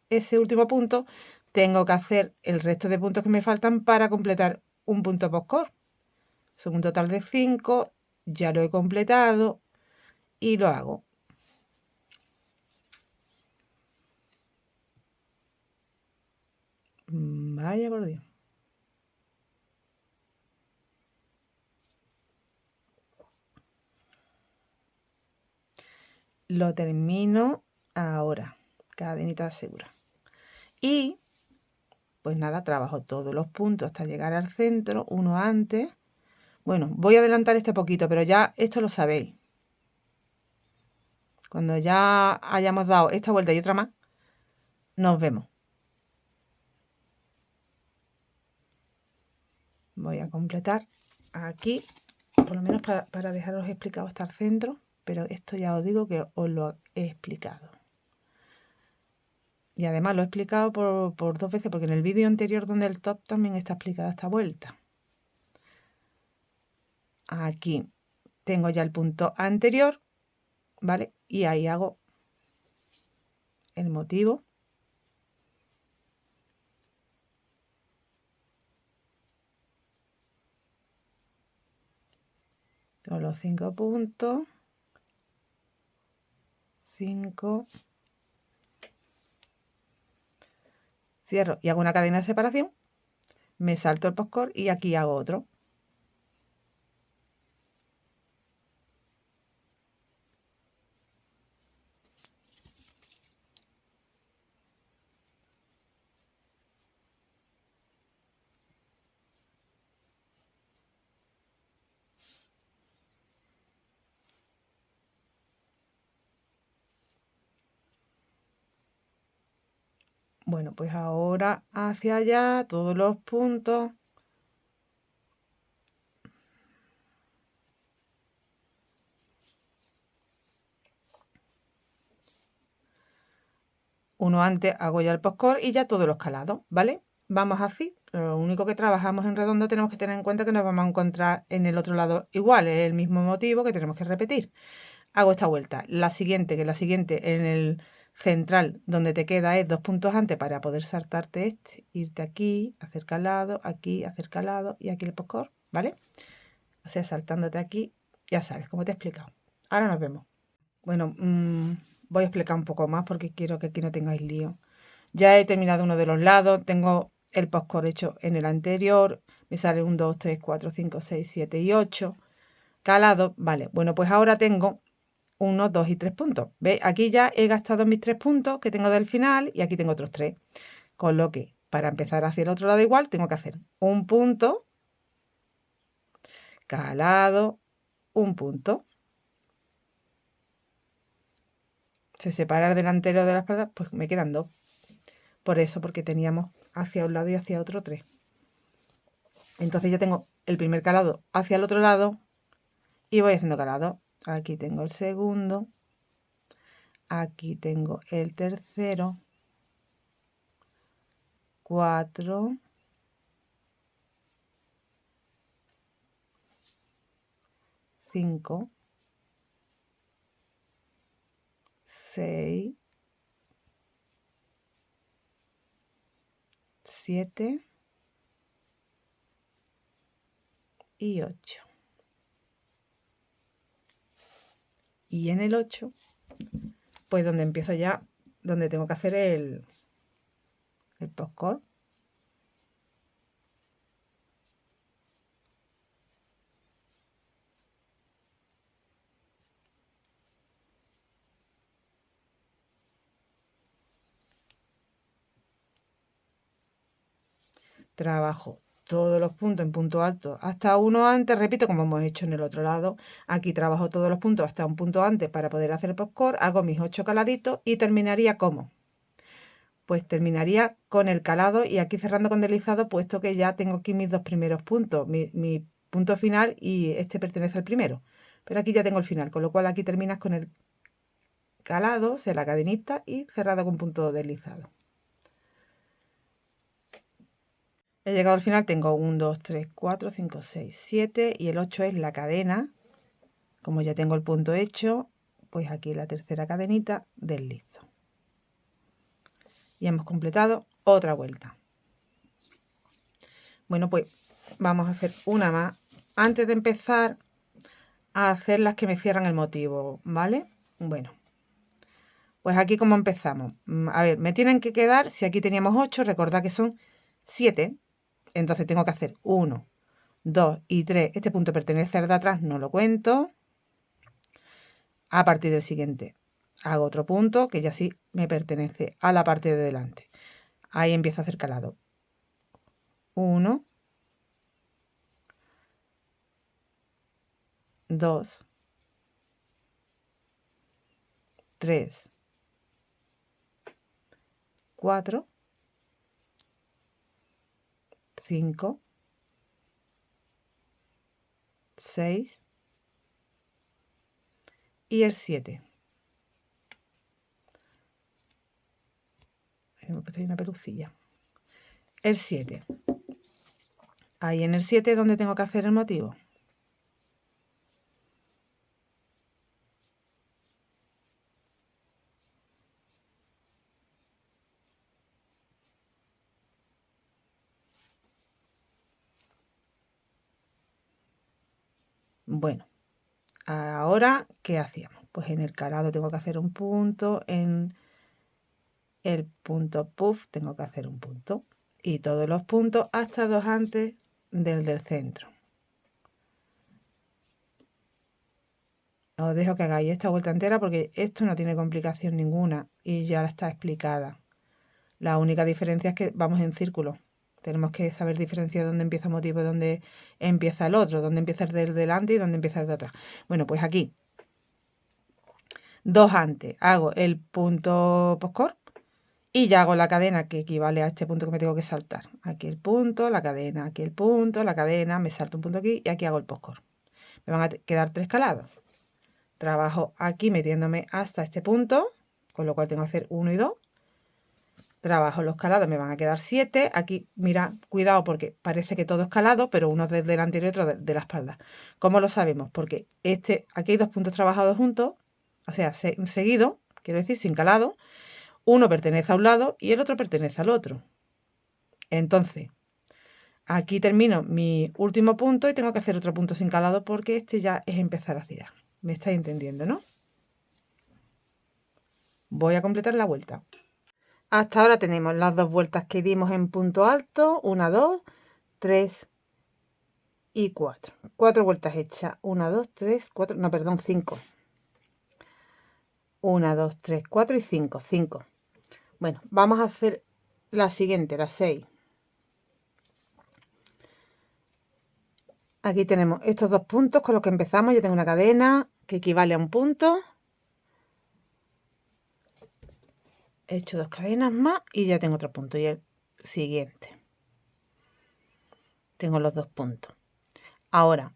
ese último punto, tengo que hacer el resto de puntos que me faltan para completar un punto postcor. Son un total de 5, ya lo he completado y lo hago. Vaya por Dios. Lo termino ahora, cadenita segura. Y pues nada, trabajo todos los puntos hasta llegar al centro, uno antes. Bueno, voy a adelantar este poquito, pero ya esto lo sabéis. Cuando ya hayamos dado esta vuelta y otra más, nos vemos. Voy a completar aquí, por lo menos para dejaros explicado hasta el centro, pero esto ya os digo que os lo he explicado. Y además lo he explicado por 2 veces, porque en el vídeo anterior donde el top también está explicada esta vuelta. Aquí tengo ya el punto anterior, ¿vale? Y ahí hago el motivo. Tengo los 5 puntos. 5. Cierro y hago una cadena de separación. Me salto el postcor y aquí hago otro. Bueno, pues ahora hacia allá, todos los puntos. Uno antes hago ya el postcor y ya todos los calados, ¿vale? Vamos así. Lo único que trabajamos en redondo tenemos que tener en cuenta que nos vamos a encontrar en el otro lado igual, es el mismo motivo que tenemos que repetir. Hago esta vuelta. La siguiente en el central donde te queda es 2 puntos antes para poder saltarte este, irte aquí, hacer calado, aquí, hacer calado y aquí el postcor, ¿vale? O sea, saltándote aquí, ya sabes, como te he explicado. Ahora nos vemos. Bueno, voy a explicar un poco más porque quiero que aquí no tengáis lío. Ya he terminado uno de los lados, tengo el postcor hecho en el anterior, me sale 1, 2, 3, 4, 5, 6, 7 y 8. Calado, vale, bueno, pues ahora tengo 1, 2 y 3 puntos. ¿Veis? Aquí ya he gastado mis 3 puntos que tengo del final y aquí tengo otros 3. Con lo que, para empezar hacia el otro lado igual, tengo que hacer un punto, calado, un punto. Se separa el delantero de la espalda, pues me quedan 2. Por eso, porque teníamos hacia un lado y hacia otro 3. Entonces yo tengo el primer calado hacia el otro lado y voy haciendo calado. Aquí tengo el segundo, aquí tengo el tercero, 4, 5, 6, 7 y 8. Y en el 8, pues donde empiezo ya, donde tengo que hacer el postcor. Trabajo todos los puntos en punto alto hasta uno antes, repito como hemos hecho en el otro lado. Aquí trabajo todos los puntos hasta un punto antes para poder hacer el postcor, hago mis 8 caladitos y terminaría como, pues terminaría con el calado y aquí cerrando con deslizado, puesto que ya tengo aquí mis 2 primeros puntos, mi punto final y este pertenece al primero, pero aquí ya tengo el final, con lo cual aquí terminas con el calado, o sea, la cadenita y cerrado con punto deslizado. He llegado al final, tengo 1, 2, 3, 4, 5, 6, 7 y el 8 es la cadena. Como ya tengo el punto hecho, pues aquí la tercera cadenita deslizo. Y hemos completado otra vuelta. Bueno, pues vamos a hacer una más antes de empezar a hacer las que me cierran el motivo, ¿vale? Bueno, pues aquí como empezamos. A ver, me tienen que quedar, si aquí teníamos 8, recordad que son 7. Entonces tengo que hacer 1, 2 y 3. Este punto pertenece al de atrás, no lo cuento. A partir del siguiente hago otro punto que ya sí me pertenece a la parte de delante. Ahí empiezo a hacer calado. 1, 2, 3, 4, 5, 6 y el 7. Me he puesto ahí una pelucilla. El 7. Ahí en el 7 es donde tengo que hacer el motivo. Bueno, ahora, ¿qué hacíamos? Pues en el calado tengo que hacer un punto, en el punto puff tengo que hacer un punto. Y todos los puntos hasta 2 antes del centro. Os dejo que hagáis esta vuelta entera porque esto no tiene complicación ninguna y ya está explicada. La única diferencia es que vamos en círculo. Tenemos que saber diferenciar dónde empieza un motivo y dónde empieza el otro, dónde empieza el del delante y dónde empieza el de atrás. Bueno, pues aquí, 2 antes, hago el punto postcor y ya hago la cadena que equivale a este punto que me tengo que saltar. Aquí el punto, la cadena, aquí el punto, la cadena, me salto un punto aquí y aquí hago el postcor. Me van a quedar 3 calados. Trabajo aquí metiéndome hasta este punto, con lo cual tengo que hacer 1 y 2. Trabajo los calados, me van a quedar 7. Aquí, mira, cuidado porque parece que todo es calado, pero uno es del delantero y otro de la espalda. ¿Cómo lo sabemos? Porque aquí hay 2 puntos trabajados juntos, o sea, seguidos, quiero decir, sin calado. Uno pertenece a un lado y el otro pertenece al otro. Entonces, aquí termino mi último punto y tengo que hacer otro punto sin calado porque este ya es empezar a tirar. ¿Me estáis entendiendo, no? Voy a completar la vuelta. Hasta ahora tenemos las 2 vueltas que dimos en punto alto. 1, 2, 3 y 4. 4 vueltas hechas. 1, 2, 3, 4. No, perdón, 5. 1, 2, 3, 4 y 5. 5. Bueno, vamos a hacer la siguiente, la 6. Aquí tenemos estos 2 puntos con los que empezamos. Yo tengo una cadena que equivale a un punto. He hecho 2 cadenas más y ya tengo otro punto. Y el siguiente. Tengo los 2 puntos. Ahora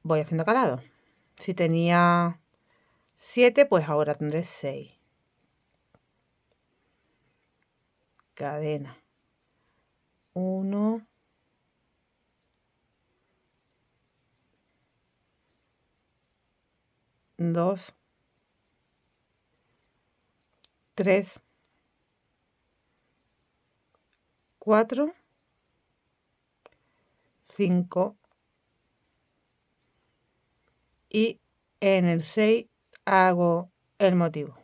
voy haciendo calado. Si tenía 7, pues ahora tendré 6. Cadena. 1. 2. 3. 4. 5. Y en el 6 hago el motivo.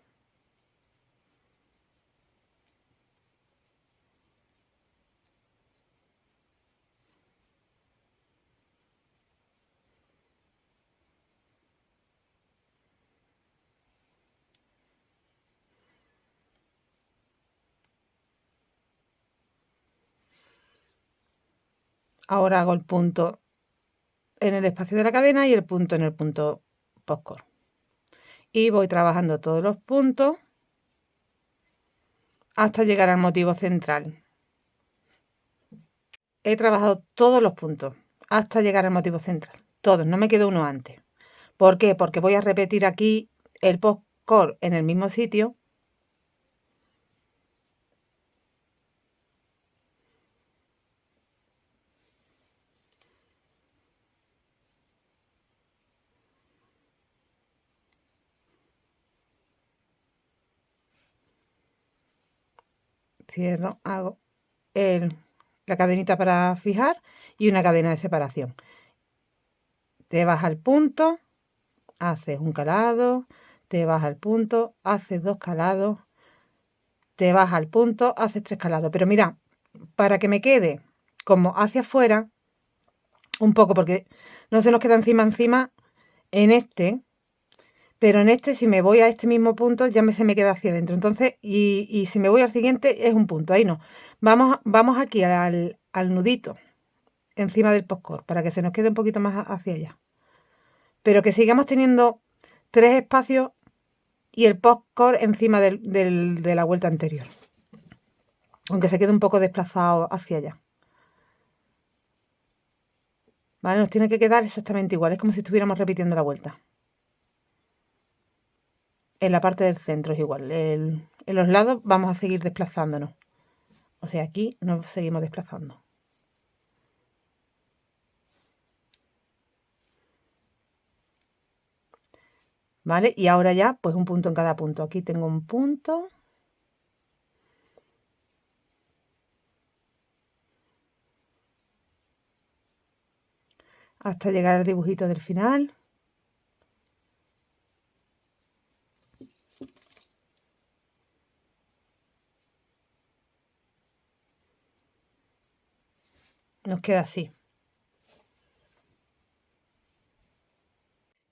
Ahora hago el punto en el espacio de la cadena y el punto en el punto postcor. Y voy trabajando todos los puntos hasta llegar al motivo central. He trabajado todos los puntos hasta llegar al motivo central. Todos, no me quedo uno antes. ¿Por qué? Porque voy a repetir aquí el postcor en el mismo sitio. Cierro, hago la cadenita para fijar y una cadena de separación. Te vas al punto, haces un calado, te vas al punto, haces 2 calados, te vas al punto, haces 3 calados. Pero mira, para que me quede como hacia afuera, un poco, porque no se nos queda encima en este, pero en este, si me voy a este mismo punto, ya se me queda hacia adentro. Entonces, y si me voy al siguiente, es un punto, ahí no. Vamos aquí al nudito, encima del postcor, para que se nos quede un poquito más hacia allá. Pero que sigamos teniendo 3 espacios y el postcor encima de la vuelta anterior. Aunque se quede un poco desplazado hacia allá. ¿Vale? Nos tiene que quedar exactamente igual. Es como si estuviéramos repitiendo la vuelta. En la parte del centro es igual. En los lados vamos a seguir desplazándonos. O sea, aquí nos seguimos desplazando. ¿Vale? Y ahora ya, pues un punto en cada punto. Aquí tengo un punto. Hasta llegar al dibujito del final. Nos queda así.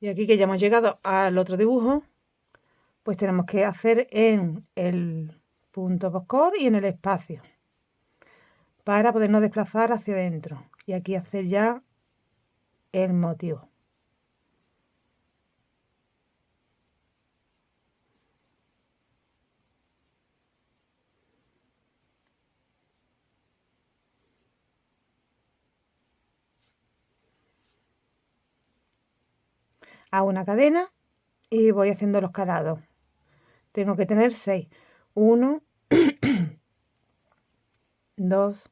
Y aquí que ya hemos llegado al otro dibujo, pues tenemos que hacer en el punto postcor y en el espacio para podernos desplazar hacia adentro. Y aquí hacer ya el motivo. Hago una cadena y voy haciendo los calados. Tengo que tener 6. 1, 2,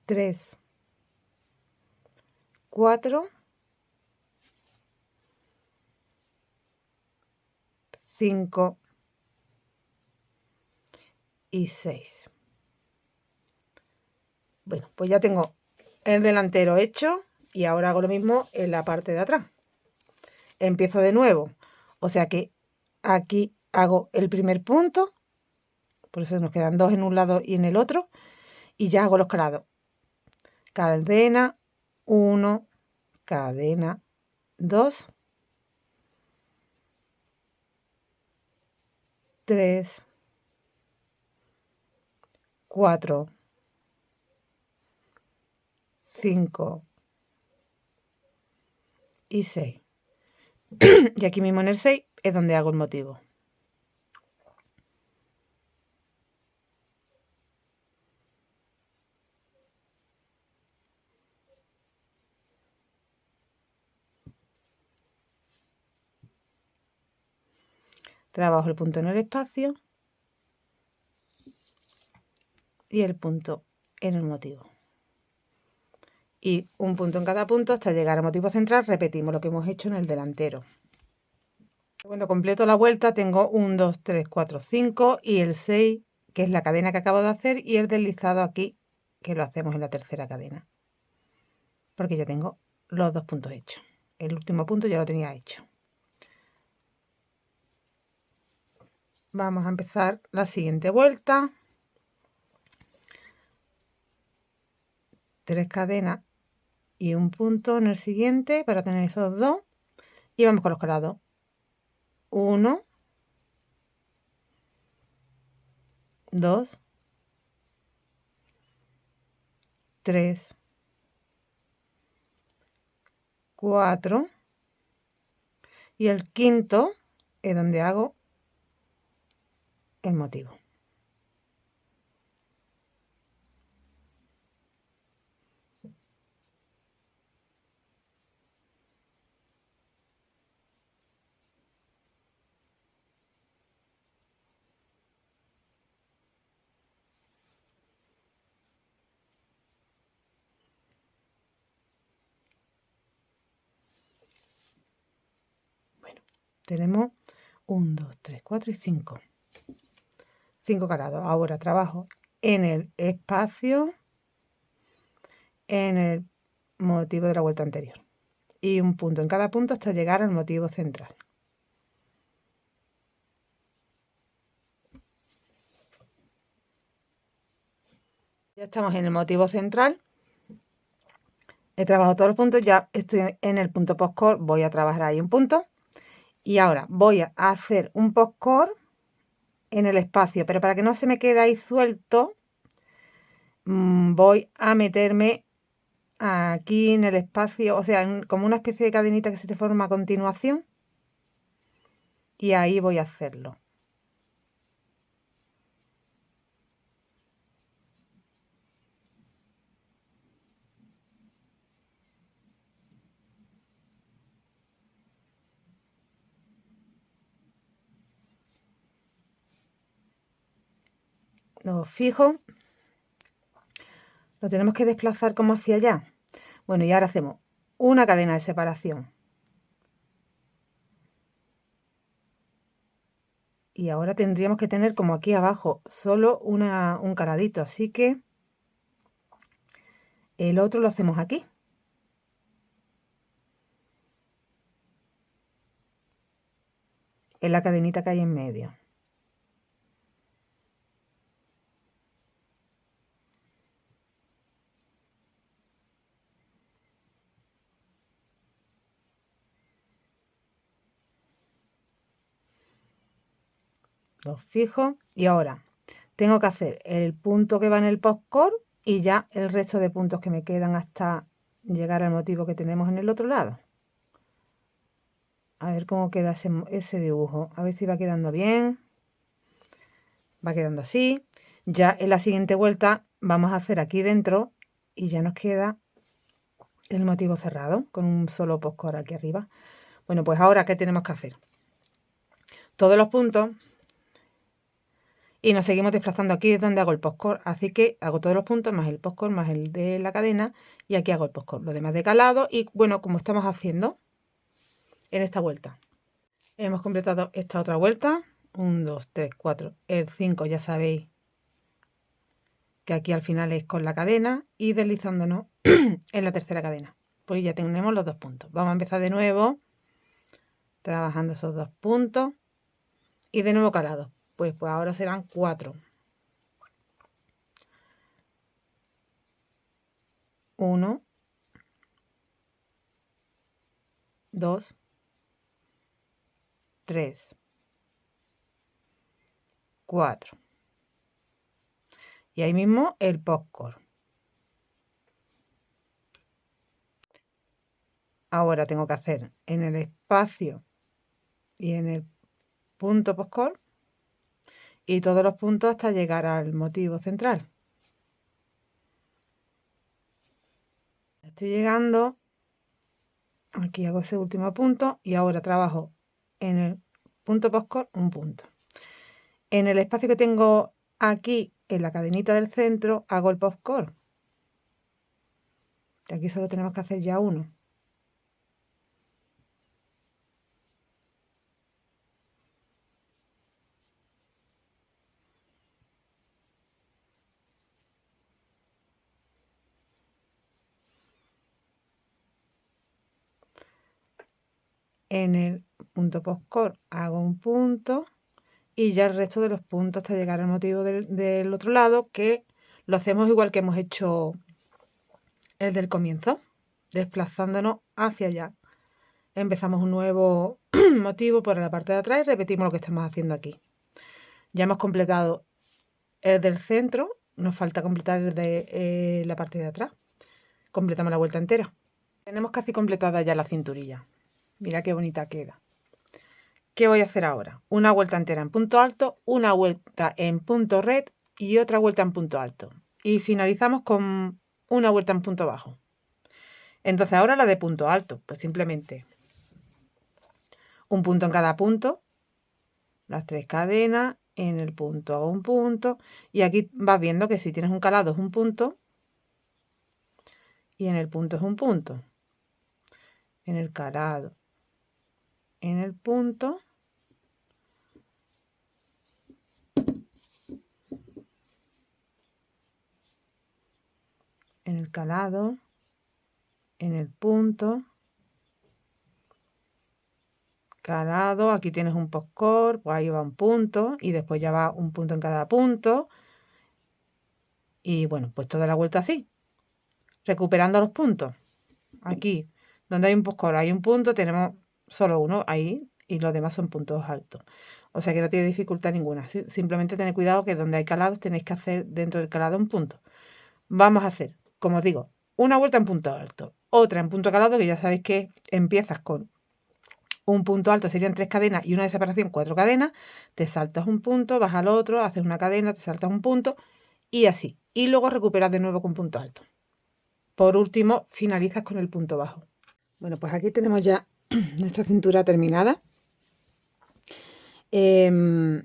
3, 4, 5 y 6. Bueno, pues ya tengo el delantero hecho y ahora hago lo mismo en la parte de atrás. Empiezo de nuevo, o sea que aquí hago el primer punto, por eso nos quedan 2 en un lado y en el otro, y ya hago los calados. Cadena 1, cadena 2, 3, 4, 5 y 6. Y aquí mismo en el 6 es donde hago el motivo. Trabajo el punto en el espacio y el punto en el motivo. Y un punto en cada punto hasta llegar al motivo central. Repetimos lo que hemos hecho en el delantero. Cuando completo la vuelta tengo 1, 2, 3, 4, 5 y el 6, que es la cadena que acabo de hacer, y el deslizado aquí, que lo hacemos en la tercera cadena. Porque ya tengo los 2 puntos hechos. El último punto ya lo tenía hecho. Vamos a empezar la siguiente vuelta. 3 cadenas y un punto en el siguiente para tener esos 2. Y vamos con los calados. 1, 2, 3, 4 y el quinto es donde hago el motivo. Bueno, tenemos 1, 2, 3, 4 y 5. 5 calados. Ahora trabajo en el espacio, en el motivo de la vuelta anterior. Y un punto en cada punto hasta llegar al motivo central. Ya estamos en el motivo central. He trabajado todos los puntos, ya estoy en el punto postcor, voy a trabajar ahí un punto. Y ahora voy a hacer un postcor en el espacio, pero para que no se me quede ahí suelto, voy a meterme aquí en el espacio, o sea, como una especie de cadenita que se te forma a continuación. Y ahí voy a hacerlo. Lo fijo, lo tenemos que desplazar como hacia allá. Bueno, y ahora hacemos una cadena de separación. Y ahora tendríamos que tener como aquí abajo solo un caladito, así que el otro lo hacemos aquí. En la cadenita que hay en medio. Lo fijo y ahora tengo que hacer el punto que va en el postcor y ya el resto de puntos que me quedan hasta llegar al motivo que tenemos en el otro lado. A ver cómo queda ese dibujo, a ver si va quedando bien. Va quedando así. Ya en la siguiente vuelta vamos a hacer aquí dentro y ya nos queda el motivo cerrado con un solo postcor aquí arriba. Bueno, pues ahora, ¿qué tenemos que hacer? Todos los puntos y nos seguimos desplazando. Aquí es donde hago el postcor, así que hago todos los puntos más el postcor más el de la cadena y aquí hago el postcor, lo demás de calado y bueno, como estamos haciendo en esta vuelta. Hemos completado esta otra vuelta, 1, 2, 3, 4, el 5 ya sabéis que aquí al final es con la cadena y deslizándonos en la tercera cadena. Pues ya tenemos los 2 puntos. Vamos a empezar de nuevo, trabajando esos 2 puntos y de nuevo calado. Pues ahora serán 4. 1, 2, 3, 4. Y ahí mismo el postcor. Ahora tengo que hacer en el espacio y en el punto postcor y todos los puntos hasta llegar al motivo central. Estoy llegando, aquí hago ese último punto y ahora trabajo en el punto postcor un punto. En el espacio que tengo aquí en la cadenita del centro hago el postcor. Aquí solo tenemos que hacer ya uno. En el punto postcor hago un punto y ya el resto de los puntos hasta llegar al motivo del otro lado, que lo hacemos igual que hemos hecho el del comienzo, desplazándonos hacia allá. Empezamos un nuevo motivo por la parte de atrás y repetimos lo que estamos haciendo aquí. Ya hemos completado el del centro, nos falta completar el de la parte de atrás. Completamos la vuelta entera. Tenemos casi completada ya la cinturilla. Mira qué bonita queda. ¿Qué voy a hacer ahora? Una vuelta entera en punto alto, una vuelta en punto red y otra vuelta en punto alto. Y finalizamos con una vuelta en punto bajo. Entonces ahora la de punto alto, pues simplemente un punto en cada punto, las 3 cadenas, en el punto hago un punto y aquí vas viendo que si tienes un calado es un punto y en el punto es un punto. En el calado, en el punto, en el calado, en el punto, calado, aquí tienes un postcor, pues ahí va un punto y después ya va un punto en cada punto y bueno, pues toda la vuelta así, recuperando los puntos. Aquí, donde hay un postcor, hay un punto, tenemos solo uno ahí y los demás son puntos altos. O sea que no tiene dificultad ninguna. Simplemente tened cuidado que donde hay calados tenéis que hacer dentro del calado un punto. Vamos a hacer, como os digo, una vuelta en punto alto, otra en punto calado, que ya sabéis que empiezas con un punto alto, serían 3 cadenas y una de separación, 4 cadenas, te saltas un punto, vas al otro, haces una cadena, te saltas un punto y así. Y luego recuperas de nuevo con punto alto. Por último, finalizas con el punto bajo. Bueno, pues aquí tenemos ya nuestra cintura terminada. Queda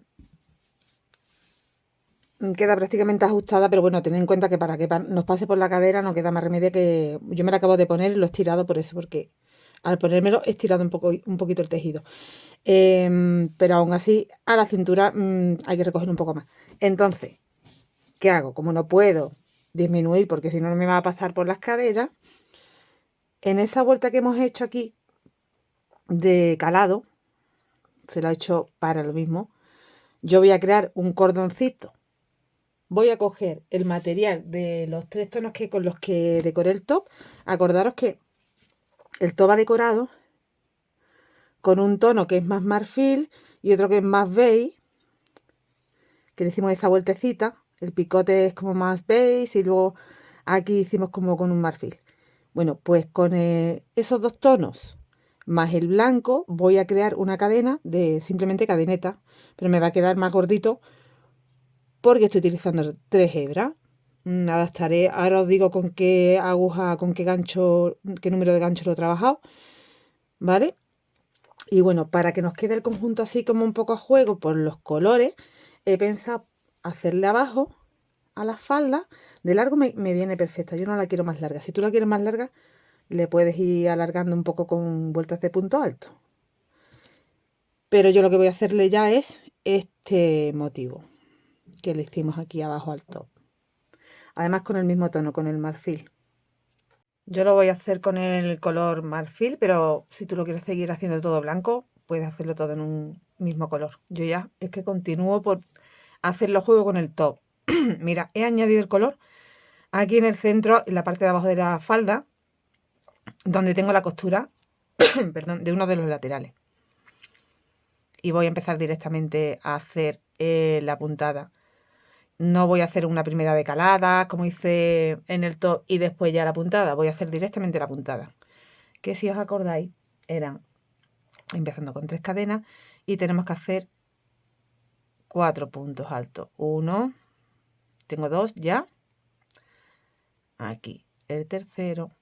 prácticamente ajustada, pero bueno, tened en cuenta que para que nos pase por la cadera no queda más remedio que... Yo me la acabo de poner y lo he estirado por eso, porque al ponérmelo he estirado un poquito el tejido. Pero aún así a la cintura hay que recoger un poco más. Entonces, ¿qué hago? Como no puedo disminuir porque si no, no me va a pasar por las caderas, en esa vuelta que hemos hecho aquí de calado, se lo he hecho para lo mismo, yo voy a crear un cordoncito. Voy a coger el material de los 3 tonos con los que decoré el top. Acordaros que el top va decorado con un tono que es más marfil y otro que es más beige, que le hicimos esa vueltecita. El picote es como más beige y luego aquí hicimos como con un marfil. Bueno, pues con esos 2 tonos más el blanco voy a crear una cadena de simplemente cadeneta, pero me va a quedar más gordito porque estoy utilizando 3 hebras. adaptaré, ahora os digo con qué aguja, con qué gancho, qué número de gancho lo he trabajado, ¿vale? Y bueno, para que nos quede el conjunto así como un poco a juego por los colores, he pensado hacerle abajo a la falda. De largo me viene perfecta, yo no la quiero más larga. Si tú la quieres más larga, le puedes ir alargando un poco con vueltas de punto alto. Pero yo lo que voy a hacerle ya es este motivo que le hicimos aquí abajo al top. Además con el mismo tono, con el marfil. Yo lo voy a hacer con el color marfil, pero si tú lo quieres seguir haciendo todo blanco, puedes hacerlo todo en un mismo color. Yo ya es que continúo por hacerlo juego con el top. Mira, he añadido el color aquí en el centro, en la parte de abajo de la falda, donde tengo la costura, perdón, de uno de los laterales. Y voy a empezar directamente a hacer la puntada. No voy a hacer una primera decalada, como hice en el top, y después ya la puntada. Voy a hacer directamente la puntada. Que si os acordáis, eran empezando con 3 cadenas y tenemos que hacer 4 puntos altos. 1, tengo 2 ya. Aquí el tercero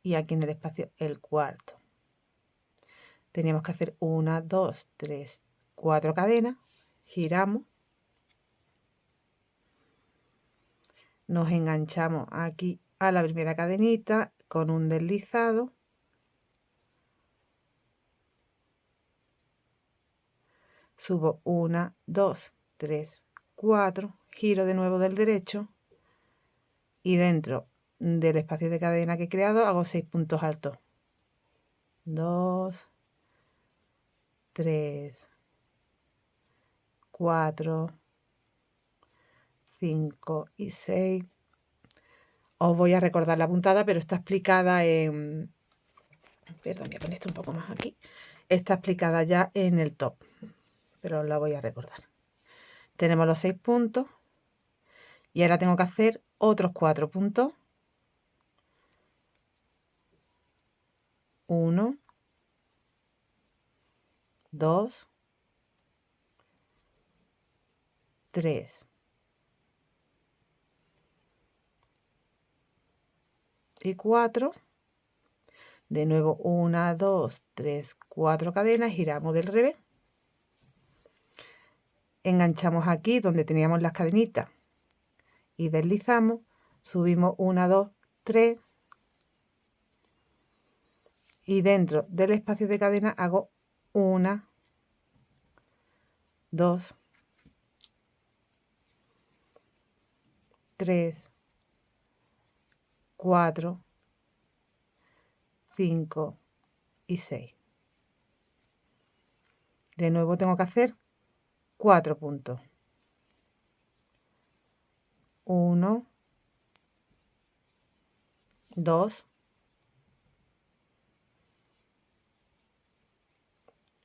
y aquí en el espacio el cuarto. Teníamos que hacer 1, 2, 3, 4 cadenas. Giramos. Nos enganchamos aquí a la primera cadenita con un deslizado. Subo 1, 2, 3, 4. Giro de nuevo del derecho. Y dentro del espacio de cadena que he creado hago 6 puntos altos. 2, 3, 4, 5 y 6. Os voy a recordar la puntada, pero está explicada en... Perdón, voy a poner esto un poco más aquí. Está explicada ya en el top, pero os la voy a recordar. Tenemos los 6 puntos y ahora tengo que hacer otros 4 puntos. 1, 2, 3 y 4. De nuevo 1, 2, 3, 4 cadenas, giramos del revés. Enganchamos aquí donde teníamos las cadenitas y deslizamos, subimos 1, 2, 3 y dentro del espacio de cadena hago 1, 2, 3, 4, 5 y 6. De nuevo tengo que hacer 4 puntos. 1, 2,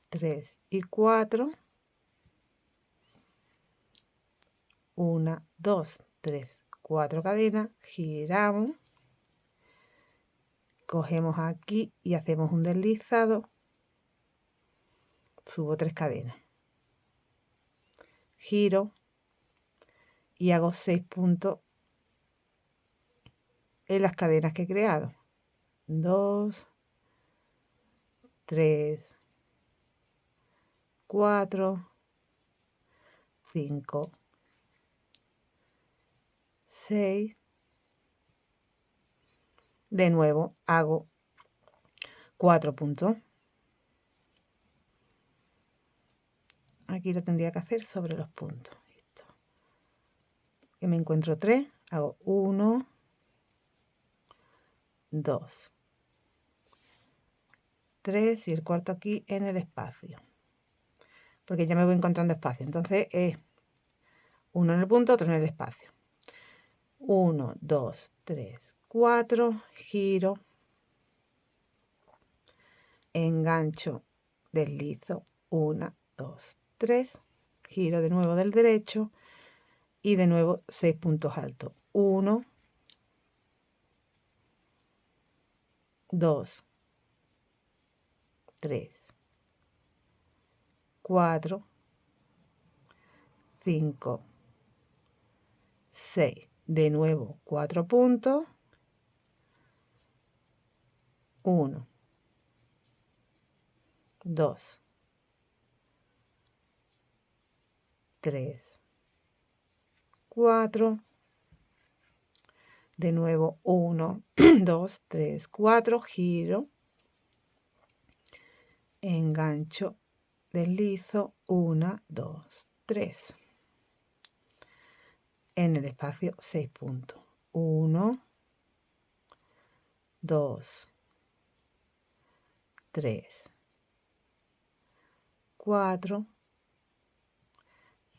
3 y 4. 1, 2, 3, 4 cadenas, giramos, cogemos aquí y hacemos un deslizado, subo 3 cadenas, giro y hago 6 puntos en las cadenas que he creado. 2, 3, 4, 5, 6. De nuevo hago 4 puntos. Aquí lo tendría que hacer sobre los puntos. Esto. Que me encuentro 3, hago 1, 2, 3 y el cuarto aquí en el espacio. Porque ya me voy encontrando espacio. Entonces es uno en el punto, otro en el espacio. 1, 2, 3, 4, giro, engancho, deslizo, 1, 2, 3, giro de nuevo del derecho y de nuevo 6 puntos altos. 1, 2, 3, 4, 5, 6. De nuevo 4 puntos. 1, 2, 3, 4. De nuevo 1, 2, 3, 4. Giro. Engancho. Deslizo. 1, 2, 3. En el espacio 6 puntos. 1, 2, 3, 4,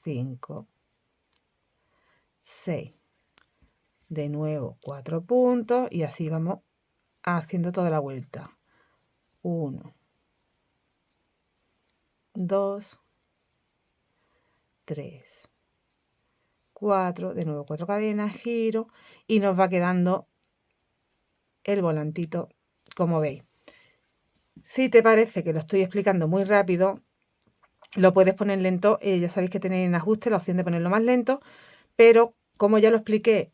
5, 6. De nuevo 4 puntos y así vamos haciendo toda la vuelta. 1, 2, 3, 4. De nuevo 4 cadenas, giro y nos va quedando el volantito, como veis. Si te parece que lo estoy explicando muy rápido, lo puedes poner lento. Ya sabéis que tenéis en ajuste la opción de ponerlo más lento, pero como ya lo expliqué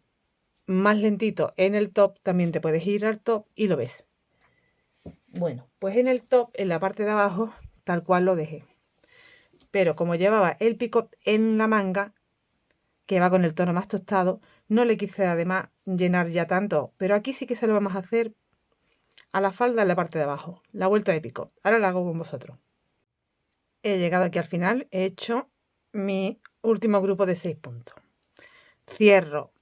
más lentito en el top, también te puedes ir al top y lo ves. Bueno, pues en el top, en la parte de abajo, tal cual lo dejé. Pero como llevaba el picot en la manga, que va con el tono más tostado, no le quise además llenar ya tanto. Pero aquí sí que se lo vamos a hacer a la falda en la parte de abajo, la vuelta de picot. Ahora la hago con vosotros. He llegado aquí al final, he hecho mi último grupo de 6 puntos. Cierro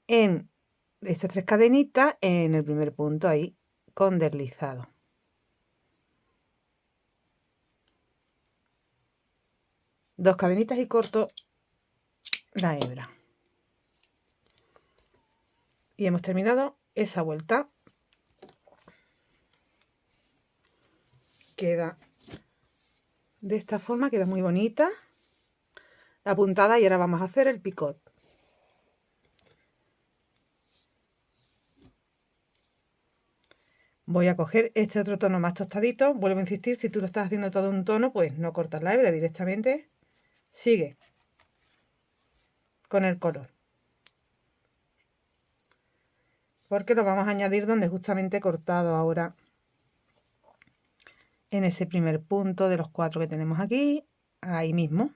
en estas 3 cadenitas en el primer punto ahí con deslizado. Dos cadenitas y corto la hebra. Y hemos terminado esa vuelta. Queda de esta forma, queda muy bonita la puntada y ahora vamos a hacer el picot. Voy a coger este otro tono más tostadito. Vuelvo a insistir, si tú lo estás haciendo todo un tono, pues no cortas la hebra directamente. Sigue con el color. Porque lo vamos a añadir donde justamente he cortado ahora. En ese primer punto de los 4 que tenemos aquí. Ahí mismo.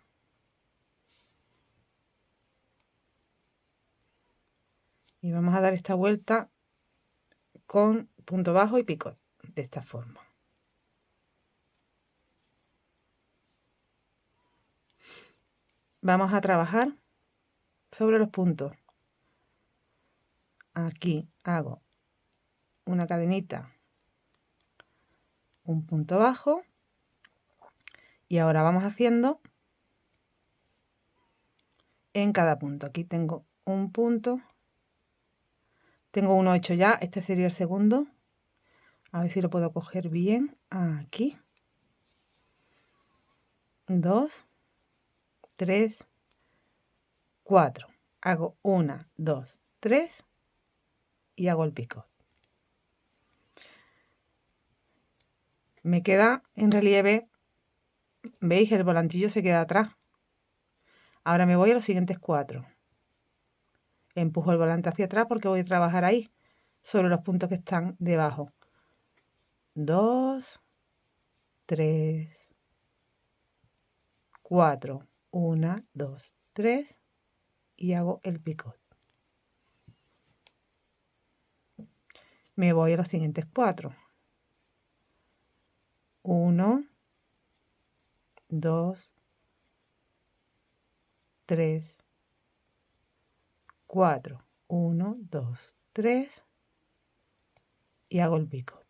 Y vamos a dar esta vuelta con punto bajo y picot. De esta forma. Vamos a trabajar sobre los puntos. Aquí hago una cadenita, un punto bajo y ahora vamos haciendo en cada punto. Aquí tengo un punto, tengo uno hecho ya, este sería el segundo. A ver si lo puedo coger bien. Aquí. 2, 3, 4. Hago 1, 2, 3 y hago el picot. Me queda en relieve, veis, el volantillo se queda atrás. Ahora me voy a los siguientes 4. Empujo el volante hacia atrás porque voy a trabajar ahí, sobre los puntos que están debajo. 2, 3, 4. 1, 2, 3 y hago el picot. Me voy a los siguientes 4. 1, 2, 3, 4. 1, 2, 3 y hago el picot.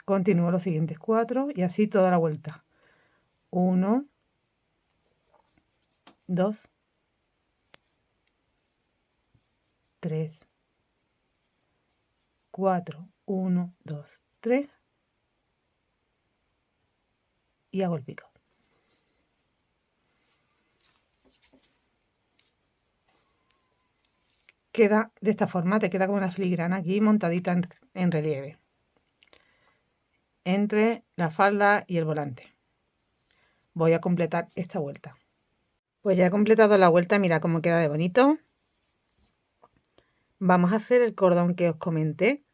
Continúo los siguientes 4 y así toda la vuelta. 1, 2, 3, 4. 1, 2, 3 y hago el picot. Queda de esta forma, te queda como una filigrana aquí montadita en relieve entre la falda y el volante. voy a completar esta vuelta. Pues ya he completado la vuelta, mira cómo queda de bonito. Vamos a hacer el cordón que os comenté.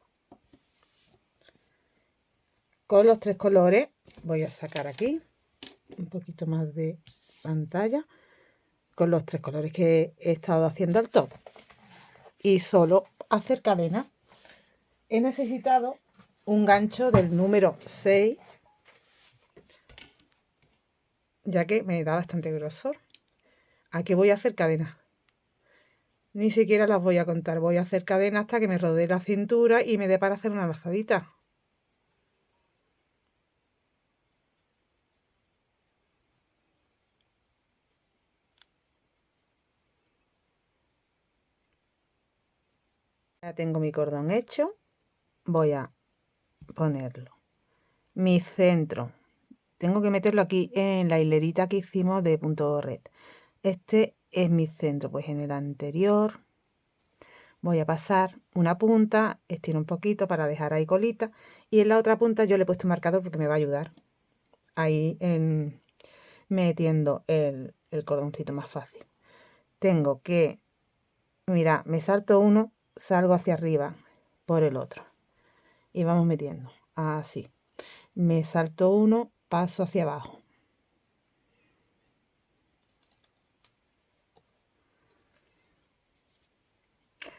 Con los 3 colores voy a sacar aquí un poquito más de pantalla. Con los 3 colores que he estado haciendo el top. Y solo hacer cadena. He necesitado un gancho del número 6, ya que me da bastante grosor. Aquí voy a hacer cadena. Ni siquiera las voy a contar. Voy a hacer cadena hasta que me rodee la cintura y me dé para hacer una lazadita. Ya tengo mi cordón hecho. Voy a ponerlo. Mi centro. Tengo que meterlo aquí en la hilerita que hicimos de punto red. Este es mi centro. Pues en el anterior voy a pasar una punta, estiro un poquito para dejar ahí colita. Y en la otra punta yo le he puesto marcador porque me va a ayudar ahí en metiendo el cordoncito más fácil. Tengo que, mira, me salto uno, salgo hacia arriba por el otro. Y vamos metiendo, así. Me salto uno, paso hacia abajo.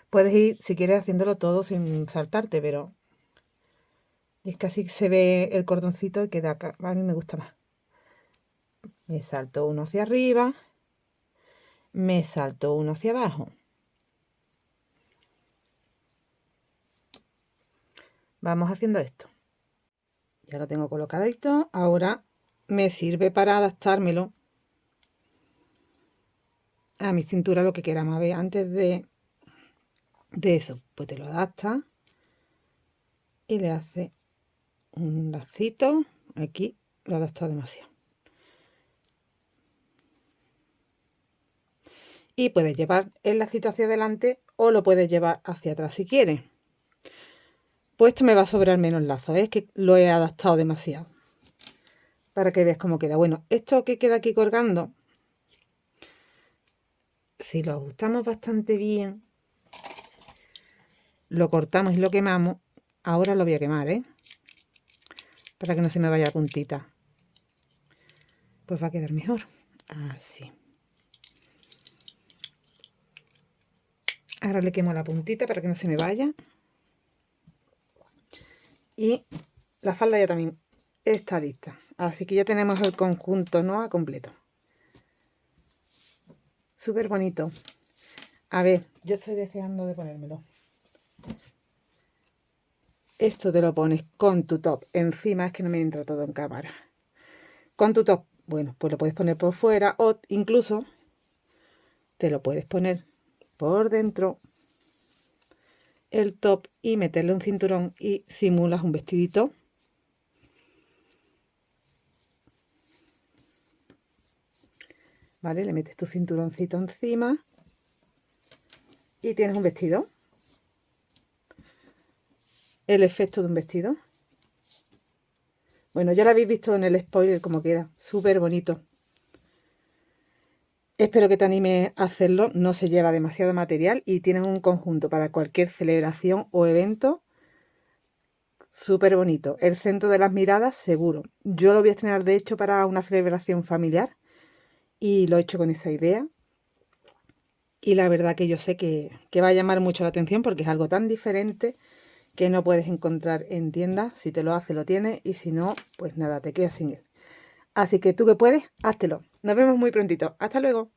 Puedes ir, si quieres, haciéndolo todo sin saltarte, pero es que así se ve el cordoncito y queda acá. A mí me gusta más. Me salto uno hacia arriba, me salto uno hacia abajo. Vamos haciendo esto. Ya lo tengo colocadito. Ahora me sirve para adaptármelo a mi cintura, lo que queramos. A ver, antes de eso, pues te lo adaptas y le haces un lacito. Aquí lo he adaptado demasiado. Y puedes llevar el lacito hacia adelante o lo puedes llevar hacia atrás si quieres. Pues esto me va a sobrar menos lazo, es que lo he adaptado demasiado. Para que veas cómo queda. Bueno, esto que queda aquí colgando, si lo ajustamos bastante bien, lo cortamos y lo quemamos. Ahora lo voy a quemar, para que no se me vaya la puntita. Pues va a quedar mejor. Así. Ahora le quemo la puntita para que no se me vaya. Y la falda ya también está lista. Así que ya tenemos el conjunto, ¿no?, a completo. Súper bonito. A ver, yo estoy deseando de ponérmelo. Esto te lo pones con tu top encima, es que no me entra todo en cámara. Con tu top, bueno, pues lo puedes poner por fuera o incluso te lo puedes poner por dentro el top y meterle un cinturón y simulas un vestidito. ¿Vale? Le metes tu cinturoncito encima y tienes un vestido. El efecto de un vestido. Bueno, ya lo habéis visto en el spoiler cómo queda. Súper bonito. Espero que te animes a hacerlo. No se lleva demasiado material y tienes un conjunto para cualquier celebración o evento. Súper bonito. El centro de las miradas, seguro. Yo lo voy a estrenar, de hecho, para una celebración familiar. Y lo he hecho con esa idea. Y la verdad que yo sé que va a llamar mucho la atención porque es algo tan diferente que no puedes encontrar en tiendas. Si te lo hace, lo tienes. Y si no, pues nada, te quedas sin él. Así que tú que puedes, háztelo. Nos vemos muy prontito. Hasta luego.